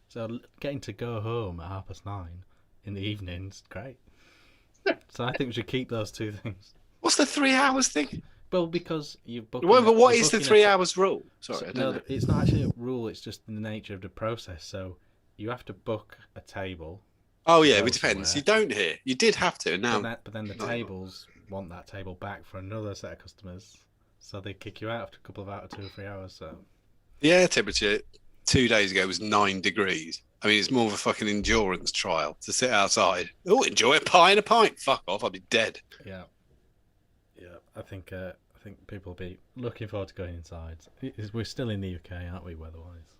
So getting to go home at 9:30 in the evening's great. So I think we should keep those 2 things. What's the 3 hours thing? Well, because you've booked. Well, but what is the 3 hours rule? Sorry, I don't know. It's not actually a rule. It's just the nature of the process. So you have to book a table. Oh yeah, it depends. You don't here. You did have to. Now, but then the tables want that table back for another set of customers, so they kick you out after a couple of hours, 2 or 3 hours. So the air temperature 2 days ago was 9 degrees. I mean, it's more of a fucking endurance trial to sit outside. Oh, enjoy a pie and a pint. Fuck off, I'll be dead. Yeah. I think people will be looking forward to going inside. We're still in the UK, aren't we, weather-wise?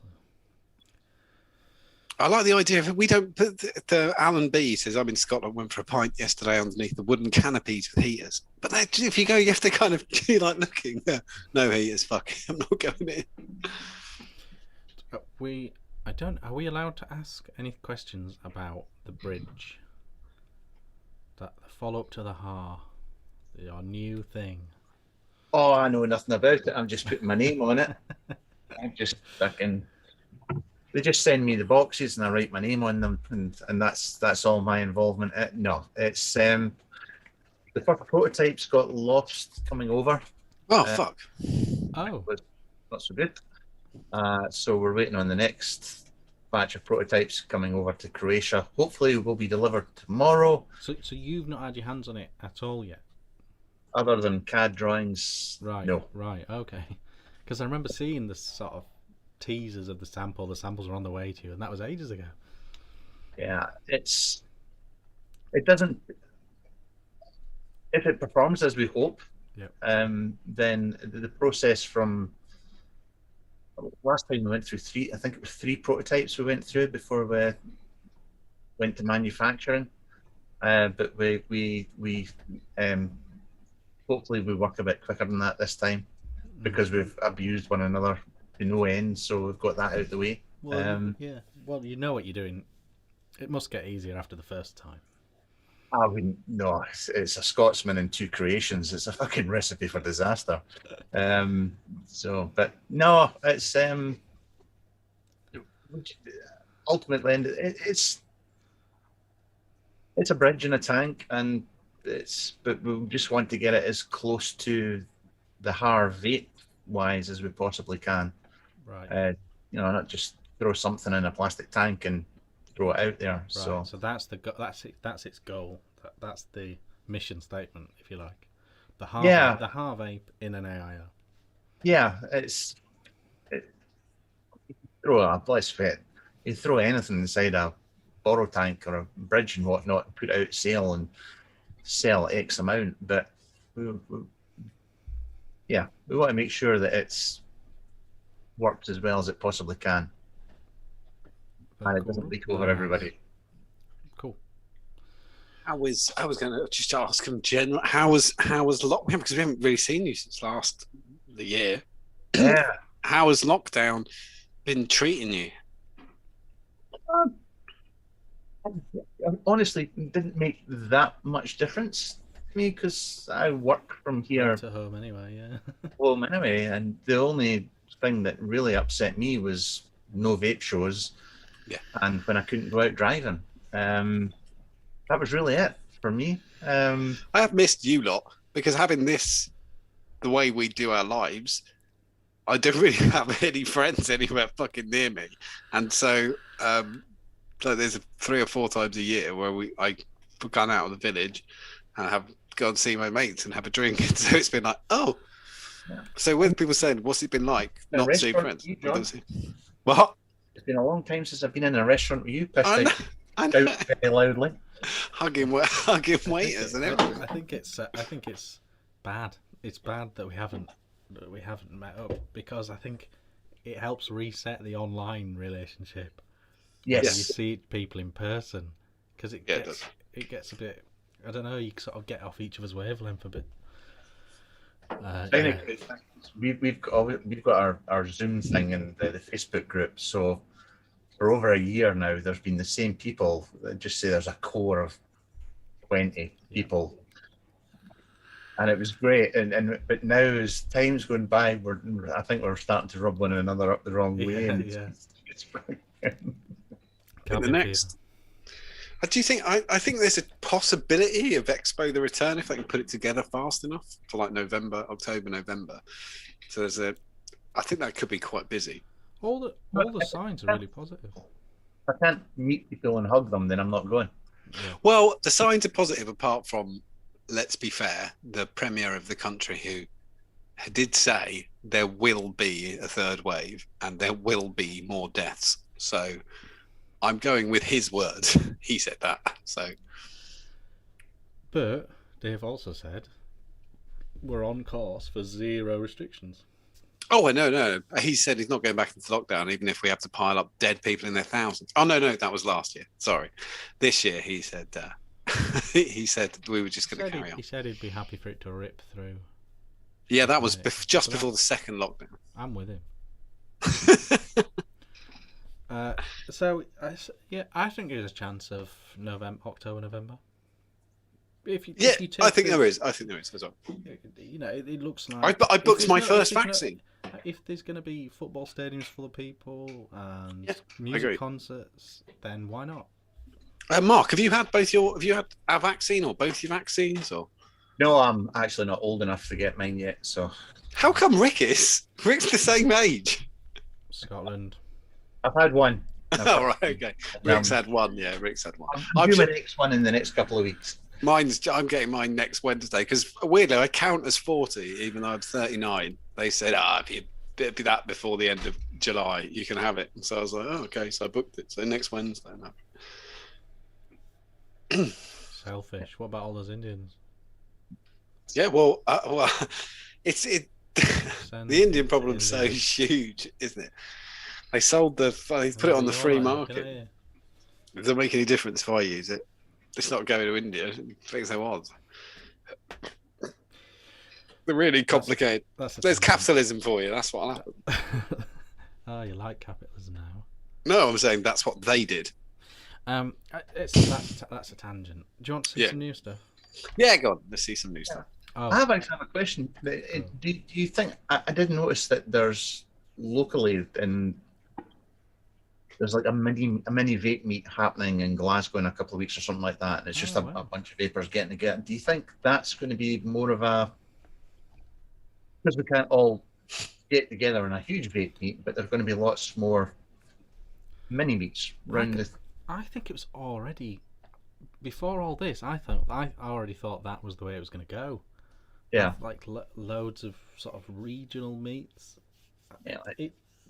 I like the idea of we don't put the Alan B says I'm in Scotland, went for a pint yesterday underneath the wooden canopies with heaters. But if you go, you have to kind of be like looking. No heaters, fuck. I'm not going in. Are we allowed to ask any questions about the bridge? The follow up to the Ha, your new thing. Oh, I know nothing about it. I'm just putting my name on it. I'm just fucking. They just send me the boxes and I write my name on them, and that's all my involvement. No, it's the first prototypes got lost coming over. Oh fuck! Oh, was not so good. So we're waiting on the next batch of prototypes coming over to Croatia. Hopefully, will be delivered tomorrow. So you've not had your hands on it at all yet? Other than CAD drawings, Right. no. Right. Okay. Because I remember seeing the sort of teasers of the sample. The samples were on the way to you, and that was ages ago. Yeah, it doesn't. If it performs as we hope, Yep. then the process from last time we went through three, I think it was 3 prototypes we went through before we went to manufacturing. But we hopefully we work a bit quicker than that this time, because we've abused one another to no end. So we've got that out of the way. Well, yeah. Well, you know what you're doing. It must get easier after the first time. I wouldn't. No, it's a Scotsman and 2 Croatians. It's a fucking recipe for disaster. So, but no, it's ultimately it's a bridge in a tank, and but we just want to get it as close to the hard vape wise as we possibly can. Right. Not just throw something in a plastic tank and throw it out there. Right. So that's that's its goal. That's the mission statement, if you like. The Ha vape in an AIO. Yeah, let's fit. You throw anything inside a borrow tank or a bridge and whatnot, and put it out sale and sell X amount. But we want to make sure that it's works as well as it possibly can, and it doesn't leak over everybody. Cool. I was going to just ask him general. How was lockdown? Because we haven't really seen you since the year. Yeah. How has lockdown been treating you? Honestly, it didn't make that much difference to me because I work from here to home anyway. Yeah. home anyway, and the only thing that really upset me was no vape shows. Yeah. And when I couldn't go out driving, that was really it for me. I have missed you lot, because having this the way we do our lives, I don't really have any friends anywhere fucking near me, and so there's 3 or 4 times a year where I've gone out of the village and have gone to see my mates and have a drink. And so it's been like, oh. Yeah. So when people saying, what's it been like not seeing friends? What? It's been a long time since I've been in a restaurant with you pissed out very loudly. Hugging waiters and everything. I think it's bad. It's bad that we haven't met up, because I think it helps reset the online relationship. Yes. You see people in person, because it gets a bit, I don't know, you sort of get off each other's wavelength a bit. We've got our Zoom thing in the Facebook group, so for over a year now there's been the same people. Just say there's a core of 20 people, and it was great. But now as time's going by, I think we're starting to rub one another up the wrong way. It's the next. Do you think? I think there's a possibility of Expo the Return if they can put it together fast enough for like October, November. So I think that could be quite busy. All the signs are really positive. If I can't meet people and hug them, then I'm not going. Yeah. Well, the signs are positive, apart from, let's be fair, the Premier of the country who did say there will be a 3rd wave and there will be more deaths. So I'm going with his words. He said that. So, but Dave also said we're on course for 0 restrictions. Oh, no. He said he's not going back into lockdown, even if we have to pile up dead people in their thousands. Oh, no, that was last year. Sorry. This year, he said he said we were just going to carry on. He said he'd be happy for it to rip through. Yeah, that was Right. just So before the second lockdown. I'm with him. Yeah, I think there's a chance of October, November. If you take I think there is. I think there is as well. You know, it looks like I booked my first vaccine. If there's going to be football stadiums full of people and Yeah, I agree. music concerts, then why not? Mark, have you had a vaccine or both your vaccines or? No, I'm actually not old enough to get mine yet. So How come Rick is? Rick's the same age. Scotland. I've had one. Oh, right, okay. Rick's had one. Yeah, Rick's had one. I'm doing my next one in the next couple of weeks. I'm getting mine next Wednesday because weirdly I count as 40 even though I'm 39. They said, if you be that before the end of July, you can have it. And so I was like, oh, okay. So I booked it. So next Wednesday. No. Selfish. What about all those Indians? Yeah, well, it's the Indian problem's so huge, isn't it? They put it on the free market. It doesn't make any difference if I use it. It's not going to India. Things they want. They're really complicated. There's capitalism for you. That's what'll happen. Oh, you like capitalism now? No, I'm saying that's what they did. That's a tangent. Do you want to see some new stuff? Yeah, go on. Let's see some new stuff. Oh. I actually have a question. Do you think I did notice that there's locally there's like a mini vape meet happening in Glasgow in a couple of weeks or something like that, and it's just a bunch of vapors getting together. Do you think that's going to be more of a, because we can't all get together in a huge vape meet, but there's going to be lots more mini meets around the. I think it was already before all this. I already thought that was the way it was going to go. Yeah, like loads of sort of regional meets. Yeah,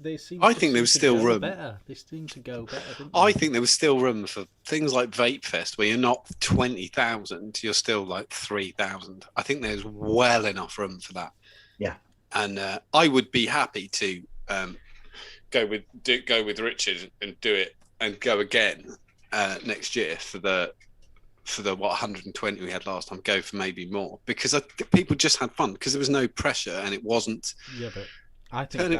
they seem. I think there was still room. Better. They seem to go better. Didn't I they? think there was still room for things like Vape Fest, where you're not 20,000, you're still like 3,000. I think there's well enough room for that. Yeah, and I would be happy to go with Richard and do it and go again next year for the 120 we had last time. Go for maybe more because I think people just had fun because there was no pressure and it wasn't. Yeah, but I think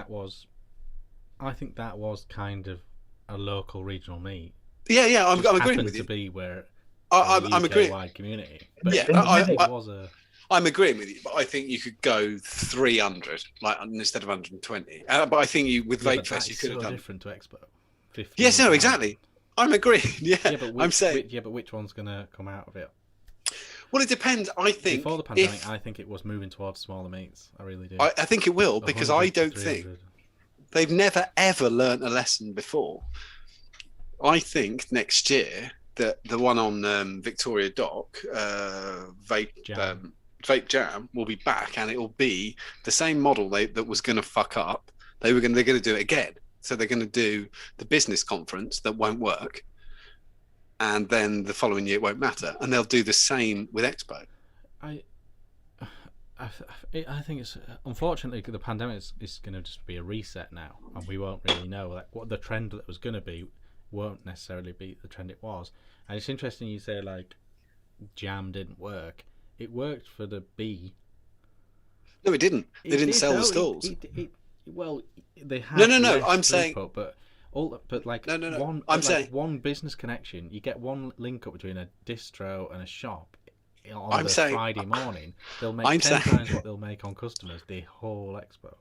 that was kind of a local regional meet. Yeah, I'm agreeing with you. To be where I'm agreeing. Wide community. But yeah, I'm agreeing with you. But I think you could go 300 instead of 120. But I think with Vape Fest you could have done different to Expo. 50. Yes, no, exactly. I'm agreeing. Yeah, I'm saying. But which one's going to come out of it? Well, it depends. I think before the pandemic, I think it was moving towards smaller meets. I really do. I think it will because I don't think they've never ever learnt a lesson before. I think next year that the one on Victoria Dock, Vape Jam, will be back, and it will be the same model that was going to fuck up. They're going to do it again. So they're going to do the business conference that won't work, and then the following year it won't matter, and they'll do the same with Expo. I think it's unfortunately the pandemic is going to just be a reset now, and we won't really know what the trend that was going to be won't necessarily be the trend it was. And it's interesting you say Jam didn't work. It worked for the B. No, it didn't. They didn't sell the stalls. Well, they had no. I'm saying, one business connection. You get one link up between a distro and a shop on Friday morning. They'll make 10 times what they'll make on customers the whole expo.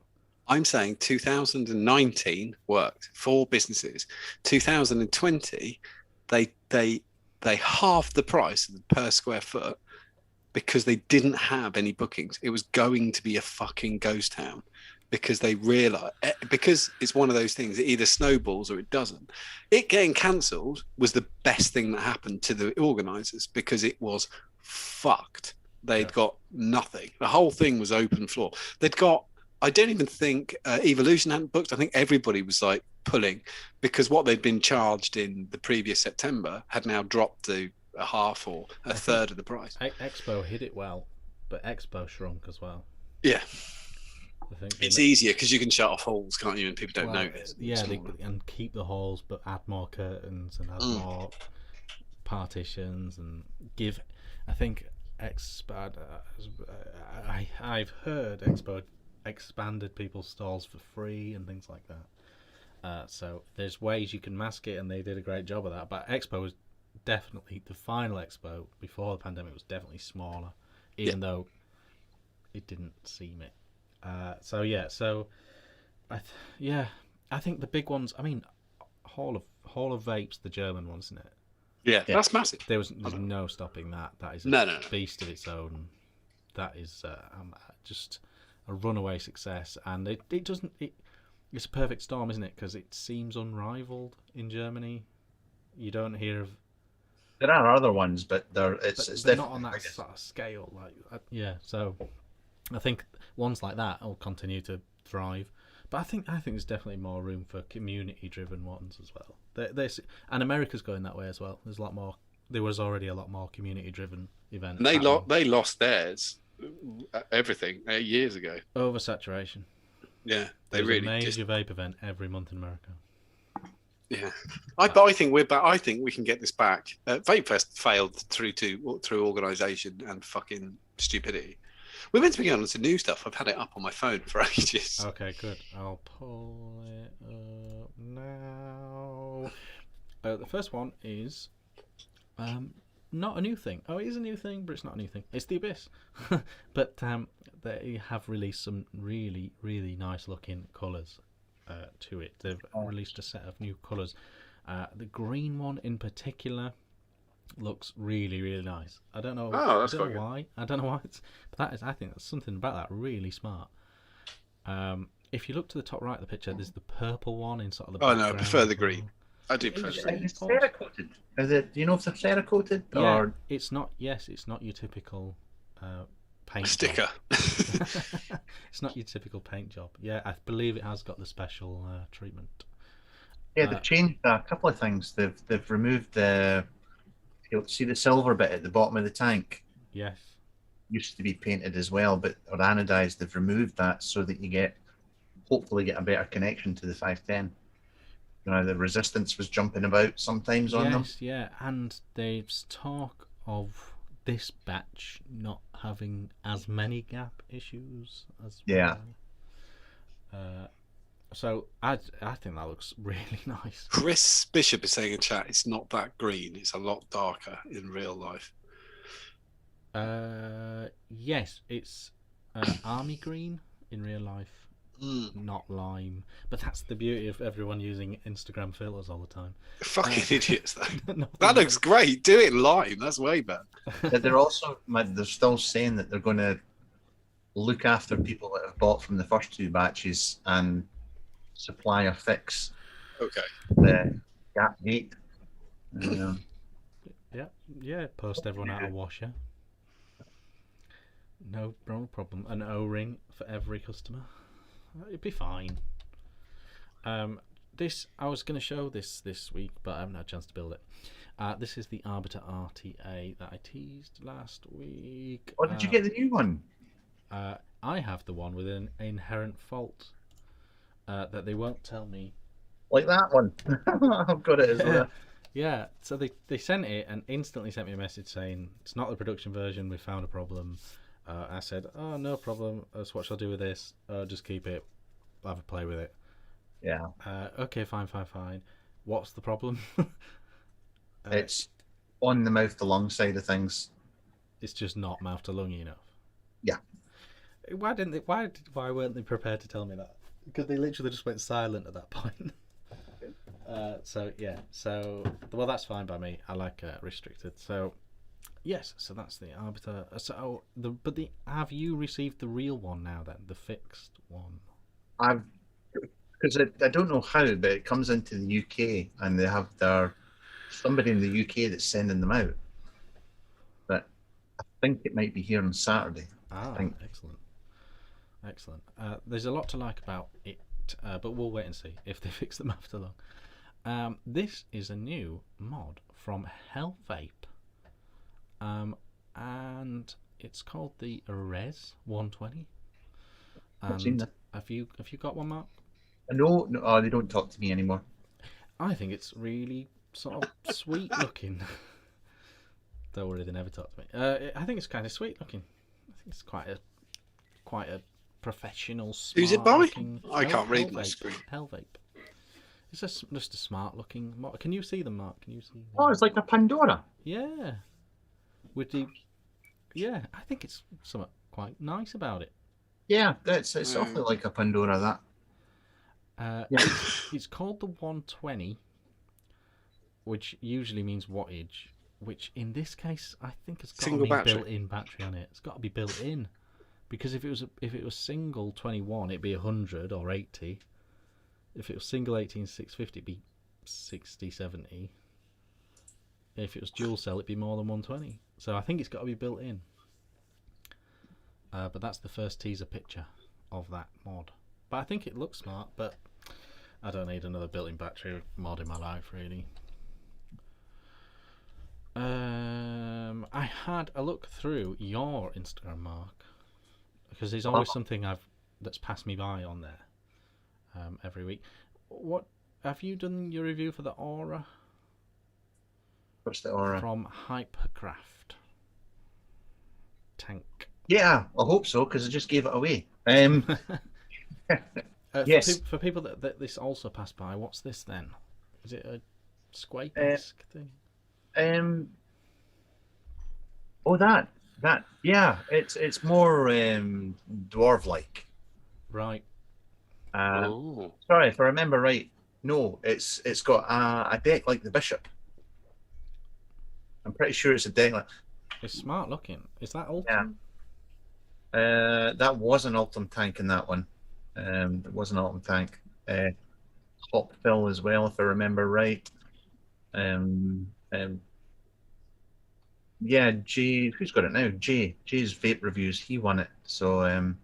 I'm saying 2019 worked for businesses. 2020, they halved the price per square foot because they didn't have any bookings. It was going to be a fucking ghost town. Because they realise, because it's one of those things, it either snowballs or it doesn't. It getting cancelled was the best thing that happened to the organisers because it was fucked. They'd got nothing. The whole thing was open floor. They'd got, I don't even think Evolution hadn't booked. I think everybody was pulling because what they'd been charged in the previous September had now dropped to a half or a third of the price. Expo hit it well, but Expo shrunk as well. Yeah. It's easier because you can shut off halls, can't you? And people don't notice. Yeah, and keep the halls, but add more curtains and add more partitions and give. I think I've heard expanded people's stalls for free and things like that. So there's ways you can mask it, and they did a great job of that. But Expo was definitely the final Expo before the pandemic was definitely smaller, even though it didn't seem it. So I think the big ones. I mean, Hall of Vapes, the German one, isn't it? Yeah, that's massive. There's no stopping that. That is a beast of its own. That is just a runaway success, and it's a perfect storm, isn't it? Because it seems unrivaled in Germany. You don't hear of. There are other ones, but it's not on that sort of scale. So I think ones like that will continue to thrive. But I think there's definitely more room for community-driven ones as well. And America's going that way as well. There's a lot more. There was already a lot more community-driven events. And they lost theirs, everything, 8 years ago. Oversaturation. Yeah, There's a major vape event every month in America. Yeah, I think we're back. I think we can get this back. VapeFest failed through organisation and fucking stupidity. We're meant to be going on to new stuff. I've had it up on my phone for ages. Okay, good. I'll pull it up now. The first one is not a new thing. Oh, it is a new thing, but it's not a new thing. It's the Abyss. But they have released some really, really nice looking colours to it. They've released a set of new colours. The green one in particular looks really, really nice. I don't know. Oh, that's I don't know why. I don't know why. But I think that's something about that really smart. If you look to the top right of the picture, there's the purple one in sort of the. Oh no, I prefer the green. I do prefer the green. It's Cerakoted. Do you know if they're Cerakoted? Yeah, or it's not. Yes, it's not your typical paint sticker. It's not your typical paint job. Yeah, I believe it has got the special treatment. Yeah, they've changed a couple of things. They've removed the. You'll see the silver bit at the bottom of the tank. Yes. Used to be painted as well, or anodized. They've removed that so that you hopefully get a better connection to the 510. You know, the resistance was jumping about sometimes on them. Yes, yeah, and there's talk of this batch not having as many gap issues as well. So I think that looks really nice. Chris Bishop is saying in chat, it's not that green. It's a lot darker in real life. Yes, it's army green in real life, not lime. But that's the beauty of everyone using Instagram filters all the time. Fucking idiots, though. That looks great. Do it in lime. That's way better. They're still saying that they're going to look after people that have bought from the first two batches and supply a fix. Okay. The gap gate. Yeah. Post everyone out of washer. No problem. An O-ring for every customer. It'd be fine. I was going to show this week, but I haven't had a chance to build it. This is the Arbiter Rta that I teased last week. Oh, did you get the new one? I have the one with an inherent fault that they won't tell me. Like that one. I've got it as well. Yeah, so they sent it and instantly sent me a message saying it's not the production version, we found a problem. I said, oh, no problem, that's what shall I do with this? Just keep it, I'll have a play with it. Yeah. Okay, fine. What's the problem? It's on the mouth to lung side of things. It's just not mouth to lungy enough. Yeah. Why weren't they prepared to tell me that? Because they literally just went silent at that point. Well, that's fine by me. I like restricted. So yes, so that's the Arbiter. Have you received the real one now then, the fixed one? Because I don't know how, but it comes into the UK and they have somebody in the UK that's sending them out. But I think it might be here on Saturday. Excellent. There's a lot to like about it, but we'll wait and see if they fix them after long. This is a new mod from Hell Vape, and it's called the Res 120. I've seen that. Have you got one, Mark? No, they don't talk to me anymore. I think it's really sort of sweet looking. Don't worry, they never talk to me. I think it's kind of sweet looking. I think it's quite a professional. Who's it by? Looking I can't read my screen. Hell vape. It's just a smart looking. Can you see them, Mark? Can you see them? Oh, it's like a Pandora. Yeah. With the. Yeah, I think it's something quite nice about it. Yeah, it's awfully like a Pandora, that. It's called the 120, which usually means wattage, which in this case I think has got to be built-in battery on it. It's got to be built in, because if it was single 21, it'd be 100 or 80. If it was single 18650, it'd be 60, 70. If it was dual cell, it'd be more than 120. So I think it's got to be built in. But that's the first teaser picture of that mod. But I think it looks smart, but I don't need another built-in battery mod in my life, really. I had a look through your Instagram, Mark, because there's always something that's passed me by on there every week. What have you done your review for the Aura? What's the Aura? From Hypercraft Tank. Yeah, I hope so, because I just gave it away. Yes. For people that this also passed by, what's this then? Is it a Squape-esque thing? That yeah, it's more dwarf-like. Right. Sorry, if I remember right, no, it's got a deck like the Bishop. I'm pretty sure it's a deck like. It's smart looking. Is that Ultim? Yeah. That was an Ultim tank in that one. It was an Ultim tank. Hop fill as well, if I remember right. Yeah, Jay, who's got it now? Jay's vape reviews. He won it, so it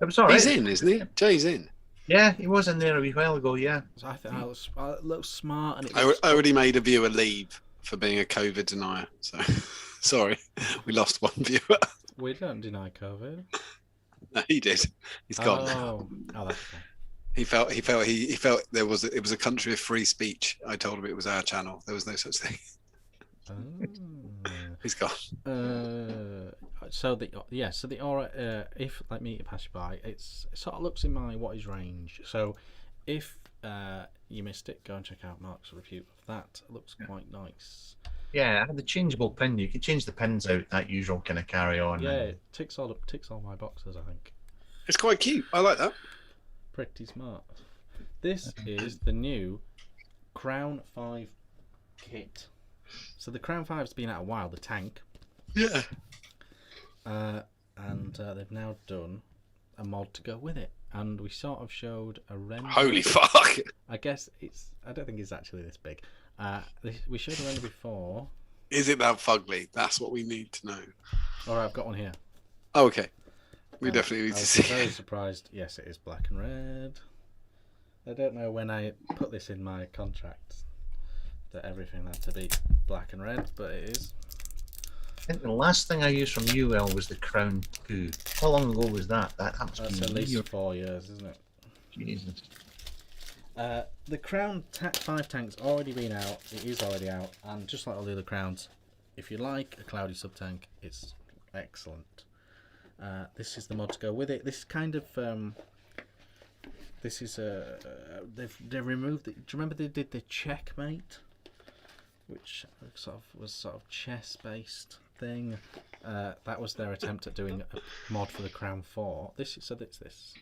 was alright. He's in, isn't he? Jay's in. Yeah, he was in there a wee while ago. Yeah. So I think it looks smart, and I already made a viewer leave for being a COVID denier. So sorry, we lost one viewer. We don't deny COVID. No, he did. He's gone now. Oh, that's okay. He felt it was a country of free speech. I told him it was our channel. There was no such thing. He's gone. So the Aura, if let me pass you by, it sort of looks in my wattage range. So if you missed it, go and check out Mark's review of that. It looks quite nice. Yeah, I had the changeable pin. You can change the pins out. That usual kind of carry on. Yeah, it ticks all my boxes, I think. It's quite cute. I like that. Pretty smart. This is the new Crown 5 kit. So the Crown 5's been out a while, the tank. Yeah. And they've now done a mod to go with it. And we sort of showed a render. Holy fuck! I guess I don't think it's actually this big. We showed a render before. Is it that fugly? That's what we need to know. Alright, I've got one here. Oh, okay. We definitely need to see. I'm very surprised. Yes, it is black and red. I don't know when I put this in my contract that everything had to be black and red, but it is. I think the last thing I used from UL was the Crown 2. How long ago was that? That's at least 4 years, isn't it? Jesus. The Crown 5 tank's already been out. It is already out, and just like all the other Crowns, if you like a cloudy sub tank, it's excellent. This is the mod to go with it. This kind of this is they've removed. Do you remember they did the Checkmate, which was sort of chess based thing? That was their attempt at doing a mod for the Crown 4. It's this.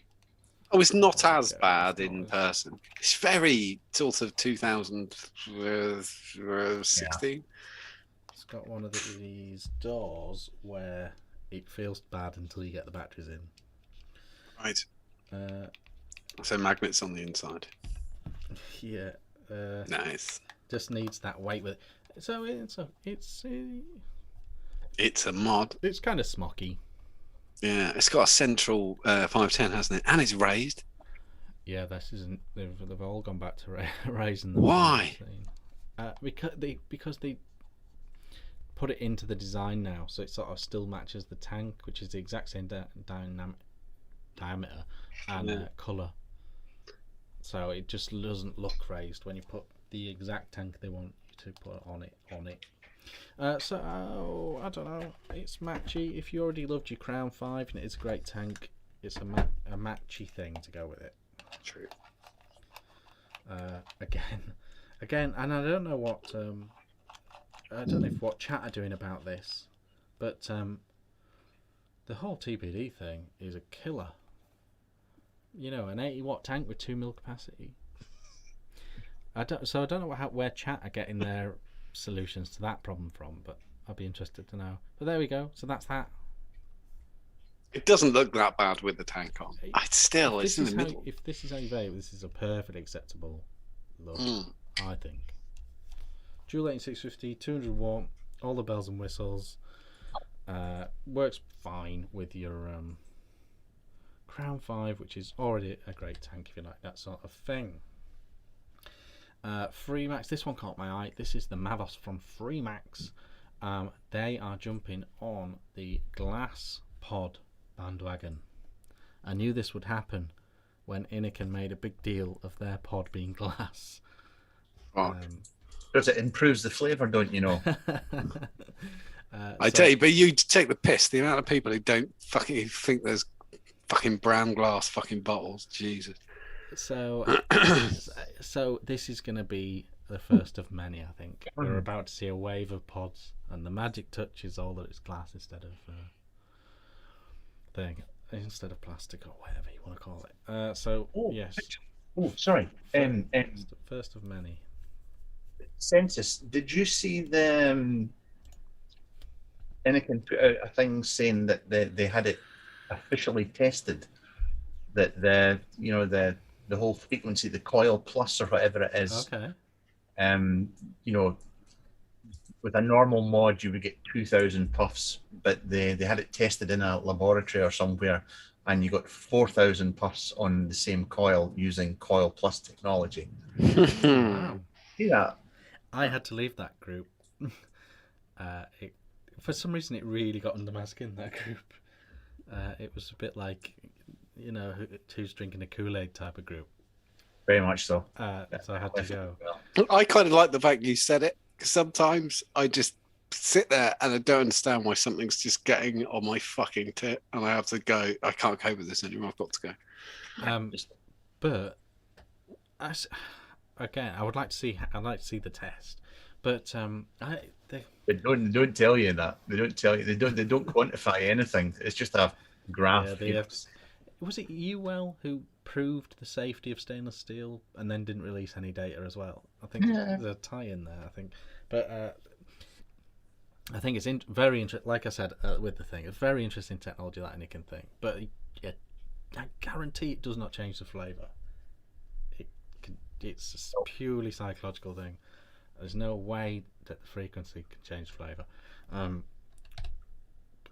Oh, it's not as bad in person. It's very sort of 2016. It's got one of these doors where it feels bad until you get the batteries in. Right. So magnets on the inside. Yeah. Nice. Just needs that weight with it. So it's a mod. It's kind of smocky. Yeah, it's got a central 510, hasn't it? And it's raised. Yeah, this isn't. They've all gone back to raising. Why? Because they put it into the design now, so it sort of still matches the tank, which is the exact same diameter and colour. So it just doesn't look raised when you put the exact tank they want to put on it. So I don't know. It's matchy. If you already loved your Crown 5 and it's a great tank, it's a matchy thing to go with it. True. Again, and I don't know what what chat are doing about this, but the whole TPD thing is a killer. You know, an 80-watt tank with 2 mil capacity. I don't know where chat are getting their solutions to that problem from, but I'd be interested to know. But there we go. So that's that. It doesn't look that bad with the tank on. It's in the middle. If this is how you vape, this is a perfectly acceptable look, I think. Dual 650, 200 watt, all the bells and whistles. Works fine with your Crown 5, which is already a great tank if you like that sort of thing. Freemax, this one caught my eye. This is the Mavos from Freemax. They are jumping on the glass pod bandwagon. I knew this would happen when Iniken made a big deal of their pod being glass. Because it improves the flavour, don't you know? I tell you, but you take the piss. The amount of people who don't fucking think there's fucking brown glass fucking bottles. Jesus. So this is going to be the first of many, I think. We're about to see a wave of pods, and the magic touch is all that it's glass instead of plastic or whatever you want to call it. Yes. Oh, sorry. First of many. Census. Did you see the Iniken put out a thing saying that they had it officially tested, that the whole frequency, the coil plus or whatever it is. Okay. With a normal mod you would get 2,000 puffs, but they had it tested in a laboratory or somewhere, and you got 4,000 puffs on the same coil using coil plus technology. Wow. See that? I had to leave that group. For some reason, it really got under my skin, that group. It was a bit like, who's drinking a Kool-Aid type of group. Very much so. So I had to go. I kind of like the fact you said it, because sometimes I just sit there and I don't understand why something's just getting on my fucking tit, and I have to go. I can't cope with this anymore. I've got to go. But again, I'd like to see the test. But they don't tell you that. They don't tell you. They don't quantify anything. It's just a graph. Was it UL who proved the safety of stainless steel and then didn't release any data as well? I think there's a tie in there. I think, but I think it's very interesting. Like I said with the thing, it's very interesting technology, that Iniken thing. But I guarantee it does not change the flavour. It's a purely psychological thing. There's no way that the frequency can change flavour.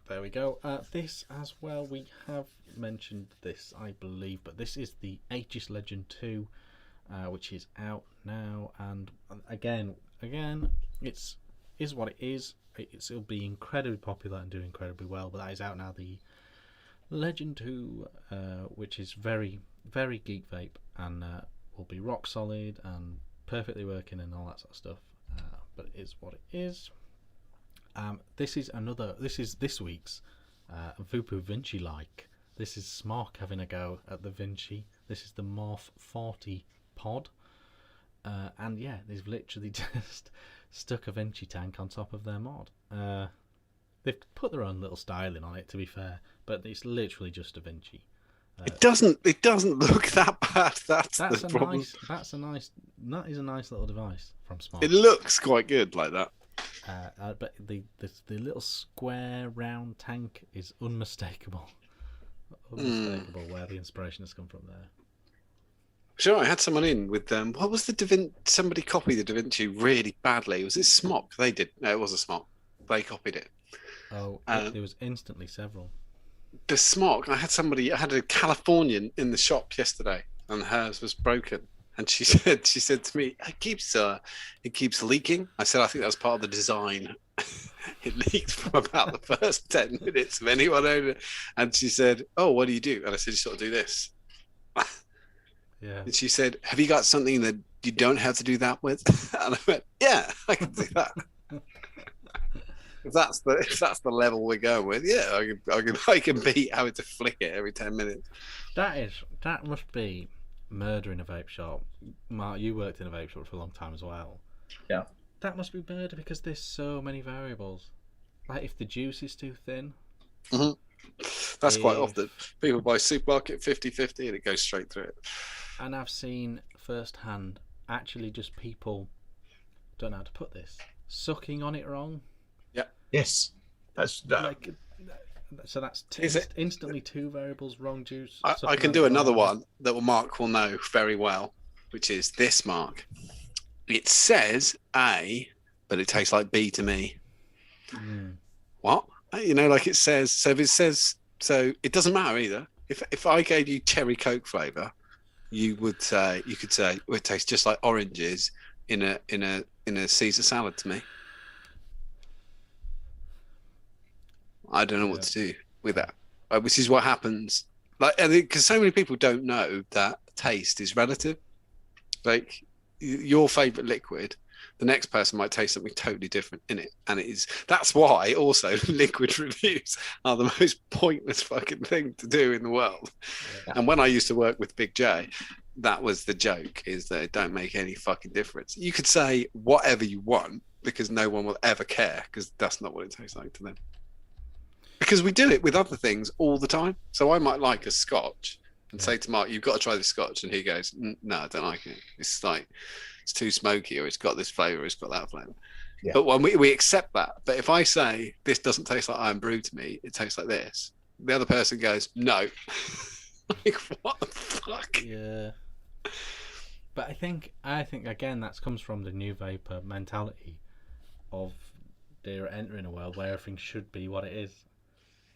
There we go. This as well, we have mentioned this, I believe, but this is the Aegis Legend 2, which is out now, and again, it's what it is. It'll be incredibly popular and do incredibly well, but that is out now. The Legend 2, which is very, very geek vape, and will be rock solid and perfectly working and all that sort of stuff. But it is what it is. This is this week's Vupu Vinci like. This is Smok having a go at the Vinci. This is the Morph 40 pod. And yeah, they've literally just stuck a Vinci tank on top of their mod. They've put their own little styling on it, to be fair, but it's literally just a Vinci. It doesn't look that bad. That's the problem. That is a nice little device from Smok. It looks quite good like that. But the little square round tank is unmistakable. Where the inspiration has come from there. Sure, I had someone in with what was the Da Vinci? Somebody copied the Da Vinci really badly. Was it Smok? They did. No, it was a Smok. They copied it. Oh, there was instantly several. The Smok. I had a Californian in the shop yesterday, and hers was broken. And she said to me, it keeps leaking. I said, I think that's part of the design. It leaked from about the first 10 minutes of anyone owning it. And she said, oh, what do you do? And I said, you sort of do this. Yeah. And she said, "Have you got something that you don't have to do that with?" And I went, "Yeah, I can do that." If that's the level we're going with, yeah, I can beat having to flick it every 10 minutes. That must be murder in a vape shop. Mark, you worked in a vape shop for a long time as well. Yeah. That must be murder because there's so many variables. Like if the juice is too thin. Mm-hmm. That's quite often. People buy supermarket 50/50 and it goes straight through it. And I've seen firsthand, actually, just people, don't know how to put this, sucking on it wrong. Yeah. Yes. That's that. Like, so that's instantly two variables, wrong juice. I can do another one that Mark will know very well, which is this, Mark. It says A, but it tastes like B to me. What? You know, like it says. So if it says, so it doesn't matter either. If I gave you cherry Coke flavour, you could say, well, it tastes just like oranges in a Caesar salad to me. I don't know what to do with that, which is what happens. Like, because so many people don't know that taste is relative. Like your favorite liquid, the next person might taste something totally different in it, and that's why also liquid reviews are the most pointless fucking thing to do in the world. Yeah. And when I used to work with Big J, that was the joke: is that it don't make any fucking difference. You could say whatever you want because no one will ever care, because that's not what it tastes like to them. Because we do it with other things all the time. So I might like a scotch and say to Mark, "You've got to try this scotch," and he goes, "No, I don't like it. It's like it's too smoky, or it's got this flavour, or it's got that flavour." Yeah. But when we accept that. But if I say this doesn't taste like Iron Brew to me, it tastes like this, the other person goes, "No." Like, what the fuck? Yeah. But I think again that comes from the new vapor mentality of they're entering a world where everything should be what it is.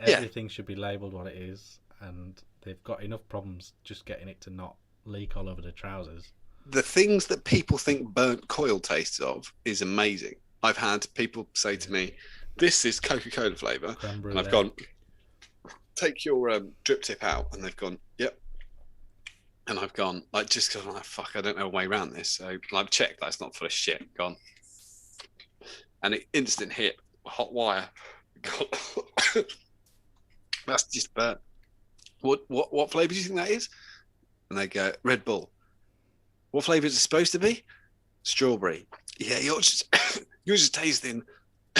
Everything should be labelled what it is, and they've got enough problems just getting it to not leak all over the trousers. The things that people think burnt coil tastes of is amazing. I've had people say to me, "This is Coca-Cola flavour," and I've gone, "Take your drip tip out," and they've gone, "Yep." And I've gone, like, just because I'm like, fuck, I don't know a way around this. So I've checked that it's not full of shit. Gone. And it instant hit, hot wire. That's just burnt. What flavour do you think that is? And they go, Red Bull. What flavour is it supposed to be? Strawberry. Yeah, you're just tasting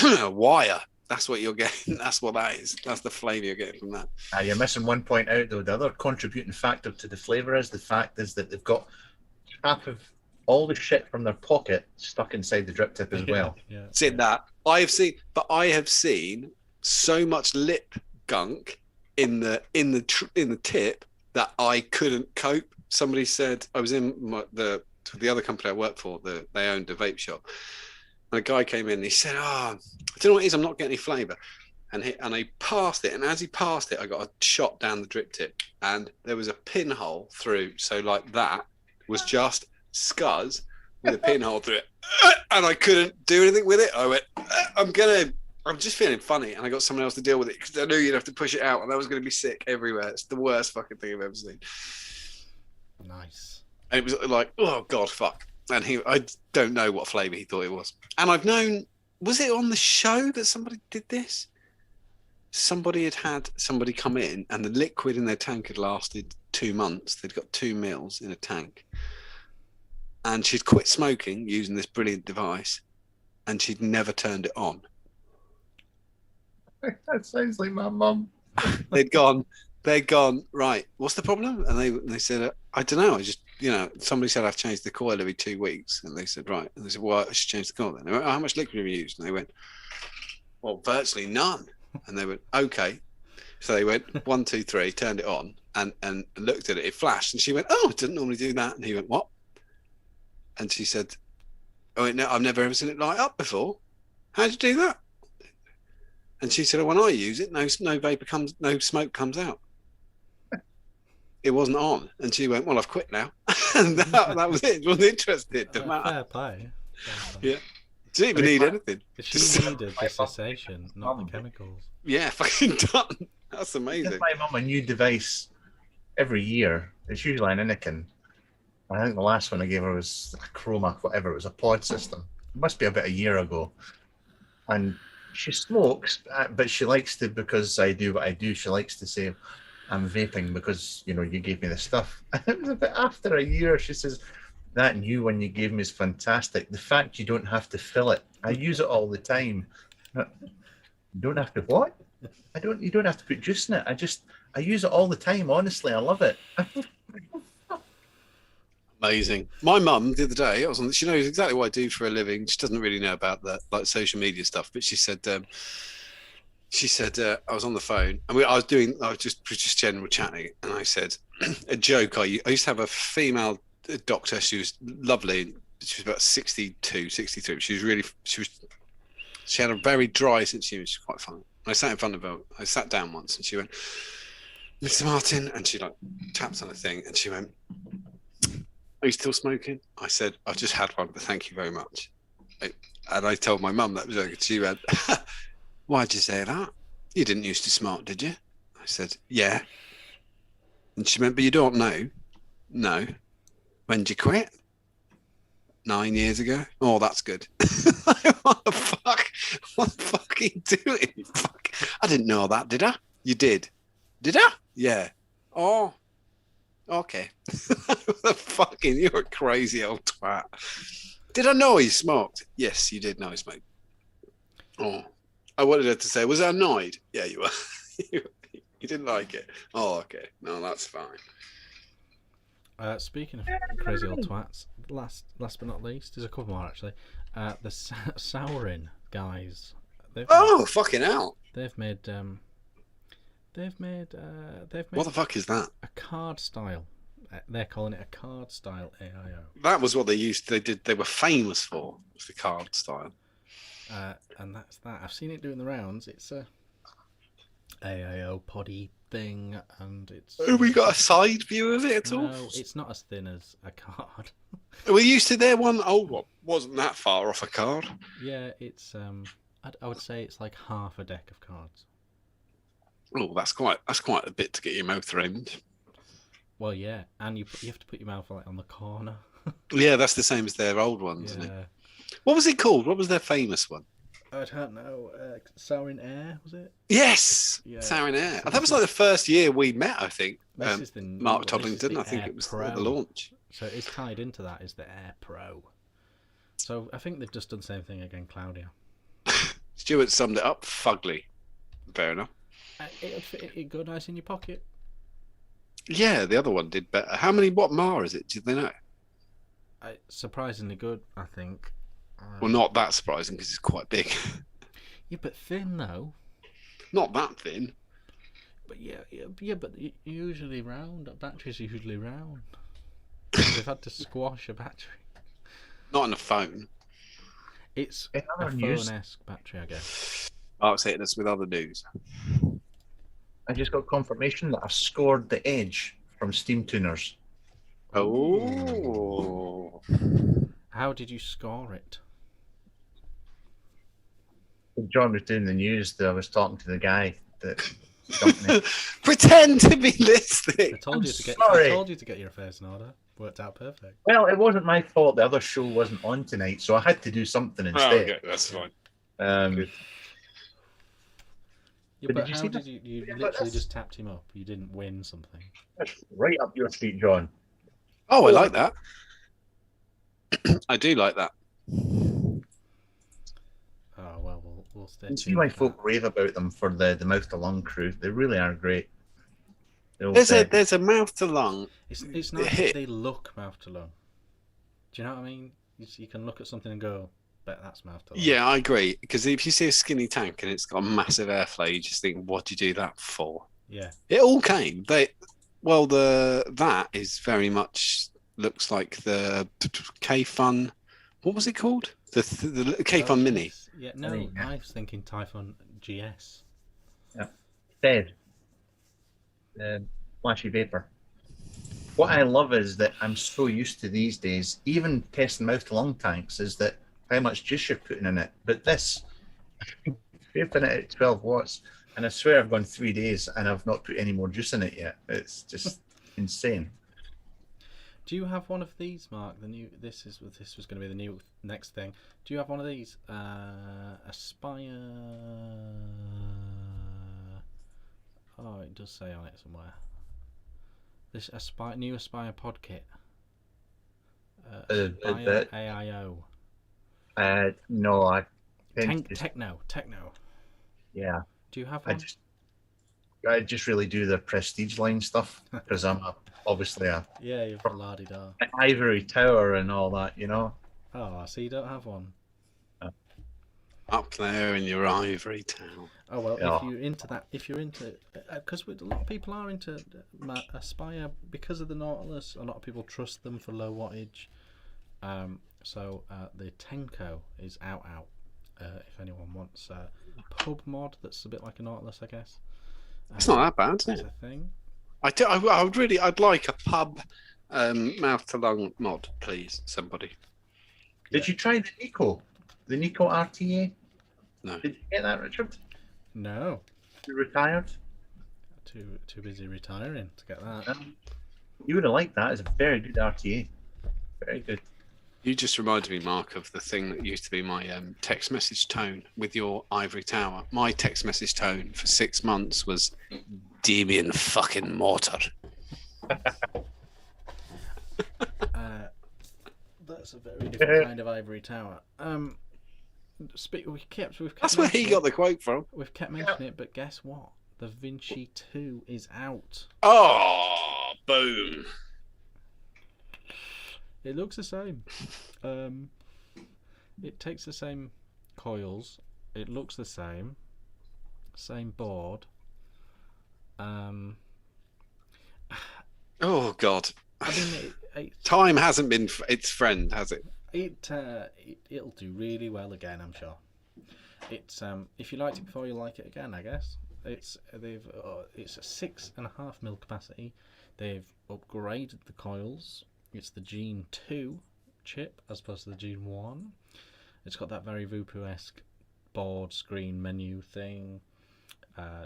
wire. That's what you're getting. That's what that is. That's the flavour you're getting from that. You're missing one point out though. The other contributing factor to the flavour is the fact is that they've got half of all the shit from their pocket stuck inside the drip tip as well. Yeah. Seen that. I have seen so much lip gunk in the tip that I couldn't cope. Somebody said, I was in the other company I worked for. They owned a vape shop, and a guy came in and he said, I don't know what it is, I'm not getting any flavour. And he passed it, and as he passed it, I got a shot down the drip tip, and there was a pinhole through. So like that was just scuzz with a pinhole through it, and I couldn't do anything with it. I went, I'm just feeling funny, and I got someone else to deal with it because I knew you'd have to push it out, and I was going to be sick everywhere. It's the worst fucking thing I've ever seen. Nice. And it was like, oh god, fuck. And I don't know what flavour he thought it was. And I've known, was it on the show that somebody did this? Somebody had somebody come in, and the liquid in their tank had lasted 2 months. They'd got 2 mils in a tank, and she'd quit smoking using this brilliant device, and she'd never turned it on. That sounds like my mum. They'd gone, right, what's the problem? And they said, I don't know. I just, somebody said I've changed the coil every 2 weeks. And they said, right. And they said, well, I should change the coil then. They went, how much liquid have you used? And they went, well, virtually none. And they went, okay. So they went 1, 2, 3, turned it on and looked at it. It flashed. And she went, oh, it didn't normally do that. And he went, what? And she said, oh, no, I've never ever seen it light up before. How'd you do that? And she said, oh, when I use it, no smoke comes out. It wasn't on. And she went, well, I've quit now. And that was it. She wasn't interested. Fair play. Yeah. She didn't even need anything. She needed the cessation, not the chemicals. Yeah, fucking done. That's amazing. If I buy a new device every year, it's usually an Nicotine. I think the last one I gave her was a Chroma, whatever. It was a pod system. It must be about a year ago. And she smokes, but she likes to, because I do what I do, she likes to say, I'm vaping because, you gave me the stuff. And it was about after a year, she says, that new one you gave me is fantastic. The fact you don't have to fill it. I use it all the time. You don't have to what? You don't have to put juice in it. I use it all the time, honestly. I love it. Amazing. My mum the other day, she knows exactly what I do for a living. She doesn't really know about that, like social media stuff, but she said I was on the phone and I was just general chatting, and I said a joke. I used to have a female doctor. She was lovely. She was about 62, 63. She had a very dry sense of humor. She was quite funny. I sat in front of her. I sat down once and she went, Mr. Martin, and she like tapped on a thing and she went, are you still smoking? I said, I've just had one, but thank you very much. And I told my mum that was okay. She went, why'd you say that? You didn't used to smoke, did you? I said, yeah. And she went, but you don't know? No. When did you quit? 9 years ago. Oh, that's good. What the fuck? What the fuck are you doing? Fuck. I didn't know that, did I? You did. Did I? Yeah. Oh. Okay. Fucking, you're a crazy old twat. Did I know he smoked? Yes, you did know he smoked. Oh. I wanted her to say, was I annoyed? Yeah, you were. You didn't like it. Oh, okay. No, that's fine. Speaking of crazy old twats, last but not least, there's a couple more actually. The Souring guys. Fucking hell! They've made. What the fuck is that? A card style. They're calling it a card style AIO. That was what they used. They were famous for. Was the card style. And that's that. I've seen it doing the rounds. It's a AIO poddy thing, and it's. Have we got a side view of it at all? No, it's not as thin as a card. We used to. Their one old one wasn't that far off a card. Yeah, it's. I would say it's like half a deck of cards. Oh, that's quite a bit to get your mouth around. Well, yeah, and you have to put your mouth like on the corner. Yeah, that's the same as their old ones, Yeah. isn't it? What was it called? What was their famous one? I don't know. Souring Air, was it? Yes, Yeah. Souring Air. That was like the first year we met, I think. This is the Mark this is Toddlington. the I think Air it was Pro. the launch. So it's tied into that is the Air Pro. So I think they've just done the same thing again, Claudia. Stuart summed it up. Fugly. Fair enough. It'd go nice in your pocket. Yeah, the other one did better. What MAR is it? Did they know? Surprisingly good, I think. Well, not that surprising because it's quite big. Yeah, but thin though. Not that thin. But yeah, but usually round. Batteries are usually round. They've had to squash a battery. Not on a phone. It's In a other news, phone-esque battery, I guess. Mark's hitting us with other news. I just got confirmation that I've scored the Edge from Steam Tuners. Oh. How did you score it? John was doing the news that I was talking to the guy that company. Pretend to be I listening. told sorry. I told you to get your affairs in order. Worked out perfect. Well, it wasn't my fault. The other show wasn't on tonight, so I had to do something Oh, instead. okay, that's fine. Good. Yeah, But but did you how see did that? you Yeah, but literally that's- just tapped him up? You didn't win something. That's right up your street, John. Oh, I like that. I do like that. Oh well, we'll stay You tuned. see my for folk rave about them for the Mouth to Lung crew. They really are great. They all There's said- a mouth to lung. It's not hit. that they look mouth to lung. Do you know what I mean? You can look at something and go, bet that's mouth to lung. Yeah, I agree. Because if you see a skinny tank and it's got massive airflow, you just think, what do you do that for? Yeah. It all came. That is very much looks like the K-Fun. What was it called? The K-Fun Mini. Yeah, no, Mini. I was thinking Typhon GS. Dead. Flashy vapor. What I love is that I'm so used to these days, even testing mouth to lung tanks, is that how much juice you're putting in it. But this, vaping it at 12 watts, and I swear I've gone 3 days and I've not put any more juice in it yet. It's just insane. Do you have one of these, Mark? This was going to be the new next thing. Do you have one of these? Aspire. Oh, it does say on it somewhere. This new Aspire pod kit. Aspire AIO. No, I. Techno. Yeah. Do you have one? I just really do the prestige line stuff because I'm obviously a yeah, you're la-di-da. ivory tower and all that, you know. Oh, so you don't have one. Up there in your ivory tower. Oh well, Yeah. if you're into that, because a lot of people are into Aspire because of the Nautilus. A lot of people trust them for low wattage. So the Tenko is out. If anyone wants a pub mod that's a bit like a Nautilus, I guess. It's not that bad, is That's it? a thing. I'd like a pub mouth to lung mod, please, somebody. Did you try the Nico Rta? No. Did you get that, Richard? No, You retired? too busy retiring to get that. You would have liked that. It's a very good RTA. Very good. You just reminded me, Mark, of the thing that used to be my text message tone with your ivory tower. My text message tone for 6 months was Damien fucking Mortar. That's a very different kind of ivory tower. We've kept That's where he got the quote from. We've kept mentioning it, but guess what? The Vinci 2 is out. Oh, boom. It looks the same. It takes the same coils. It looks the same. Same board. Oh, God. I mean, Time hasn't been its friend, has it? It'll do really well again, I'm sure. It's if you liked it before, you'll like it again, I guess. It's a 6.5 mil capacity. They've upgraded the coils. It's the Gene 2 chip as opposed to the Gene 1. It's got that very Voopoo-esque board screen menu thing.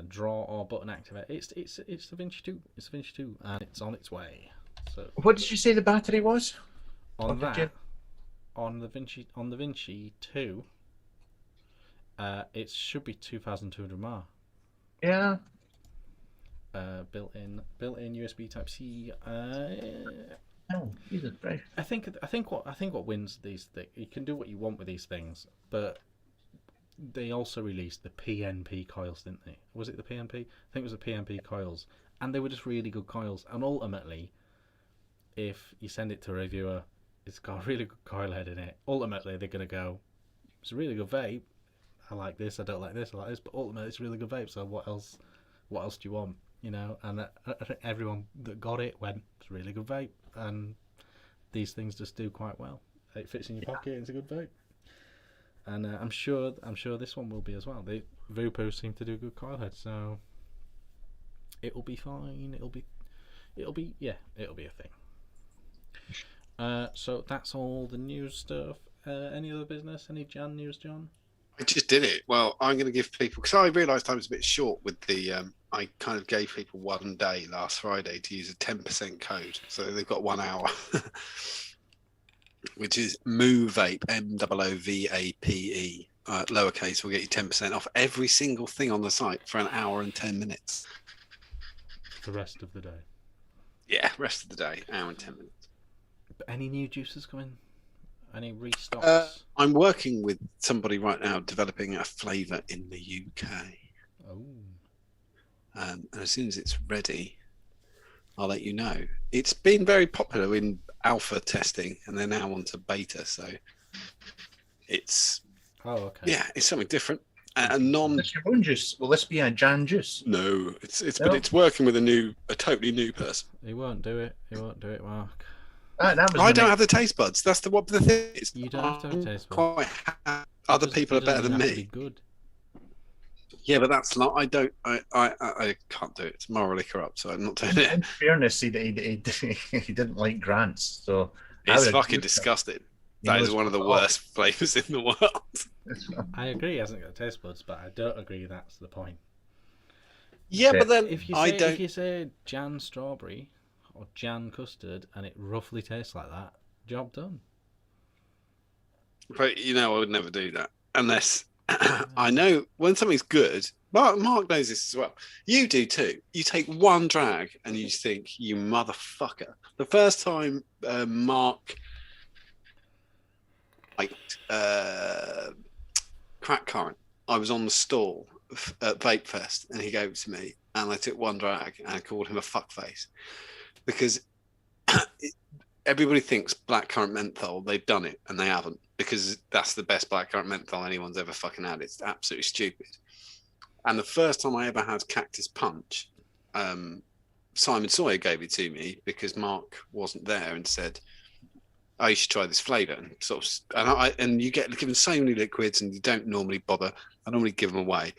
Draw or button activate. It's the Vinci 2. It's the Vinci 2, and it's on its way. So What did you say the battery was? on the Vinci 2, it should be 2,200 mAh. Yeah. Built-in USB Type C. Oh, Jesus Christ. I think what wins these things. You can do what you want with these things, but they also released the PNP coils, didn't they? Was it the PNP? I think it was the PNP coils, and they were just really good coils. And ultimately, if you send it to a reviewer, it's got a really good coil head in it. Ultimately, they're gonna go, it's a really good vape. I like this. I don't like this. I like this. But ultimately, it's a really good vape. So what else? What else do you want? You know? And I think everyone that got it went, it's a really good vape. And these things just do quite well. It fits in your pocket. It's a good vape. And I'm sure this one will be as well. The Voopoo seem to do good coil heads, so it'll be fine. It'll be a thing. So that's all the news stuff. Any other business? Any Jan news, John? I just did it. Well, I'm going to give people, because I realised I was a bit short with the, I kind of gave people 1 day last Friday to use a 10% code. So they've got 1 hour, which is MooVape, MOOVAPE, lowercase, will get you 10% off every single thing on the site for 1 hour and 10 minutes. The rest of the day. Yeah, rest of the day, 1 hour and 10 minutes. But any new juices coming? Any restocks? I'm working with somebody right now developing a flavour in the UK. Oh. And as soon as it's ready, I'll let you know. It's been very popular in alpha testing, and they're now on to beta. So it's it's something different. A non. That's your own juice. Will this be a Jan juice? No, but it's working with a totally new person. He won't do it. He won't do it, Mark. I don't have the taste buds. That's the thing is. You don't have to have taste buds. Other people are better than me. Good. Yeah, but that's not. I can't do it. It's morally corrupt, so I'm not doing it. In fairness, he didn't like Grants, so it's fucking disgusting. That is one of the worst flavors in the world. I agree. He hasn't got taste buds, but I don't agree that's the point. Yeah, but then if you say Jan strawberry or jam custard and it roughly tastes like that, job done. But I would never do that unless I know when something's good. Mark knows this as well. You do too. You take one drag and you think, you motherfucker. The first time Mark crack current, I was on the stall at Vape Fest and he gave it to me and I took one drag and I called him a fuckface because everybody thinks blackcurrant menthol, they've done it and they haven't, because that's the best blackcurrant menthol anyone's ever fucking had. It's absolutely stupid. And the first time I ever had Cactus Punch, Simon Sawyer gave it to me because Mark wasn't there and said, "Oh, you should try this flavour." And sort of, and you get given so many liquids and you don't normally bother. I normally give them away.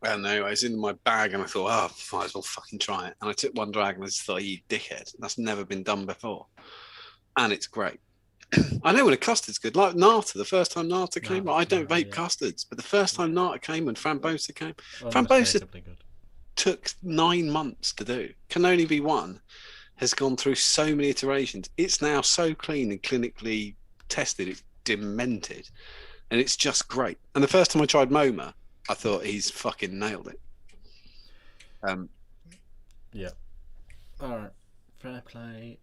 And anyway, I was in my bag and I thought, oh, might as well fucking try it. And I took one drag and I just thought, you dickhead. That's never been done before. And it's great. I know when a custard's good, like Nata, the first time Nata came, I don't vape custards, but the first time Nata came and Frambosa came, Frambosa took 9 months to do. Can only be one. Has gone through so many iterations. It's now so clean and clinically tested, it's demented. And it's just great. And the first time I tried MoMA, I thought he's fucking nailed it. Yeah. All right. Fair play.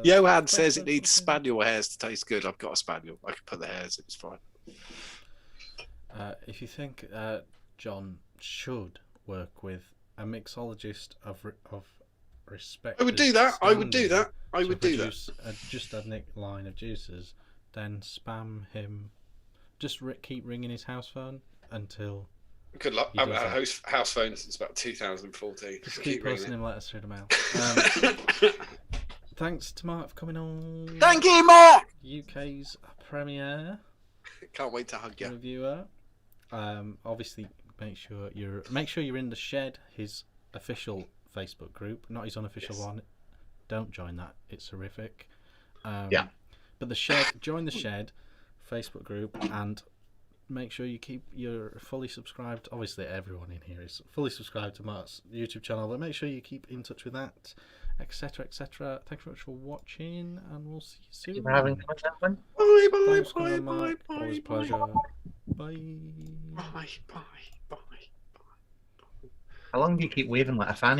Johan says it needs spaniel hairs to taste good. I've got a spaniel. I can put the hairs in. It's fine. If you think John should work with a mixologist of respect, I would do that. I would do that. I would do that. Just a line of juices, then spam him. Just keep ringing his house phone until. Good luck. I've had a house phone since about 2014. Just keep posting him letters through the mail. Thanks to Mark for coming on. Thank you, Mark. UK's premiere. Can't wait to hug you. Reviewer. Obviously, make sure you're in the Shed, his official Facebook group, not his unofficial one. Don't join that; it's horrific. Yeah. But the Shed, join the Shed Facebook group, and make sure you're fully subscribed. Obviously, everyone in here is fully subscribed to Mark's YouTube channel, but make sure you keep in touch with that, etc., etc. Thanks very much for watching, and we'll see you soon. Thank you for having fun. Bye, bye, Thanks, bye, Mark. bye, Always a bye, pleasure. bye, Bye. bye, bye, bye. How long do you keep waving like a fanny?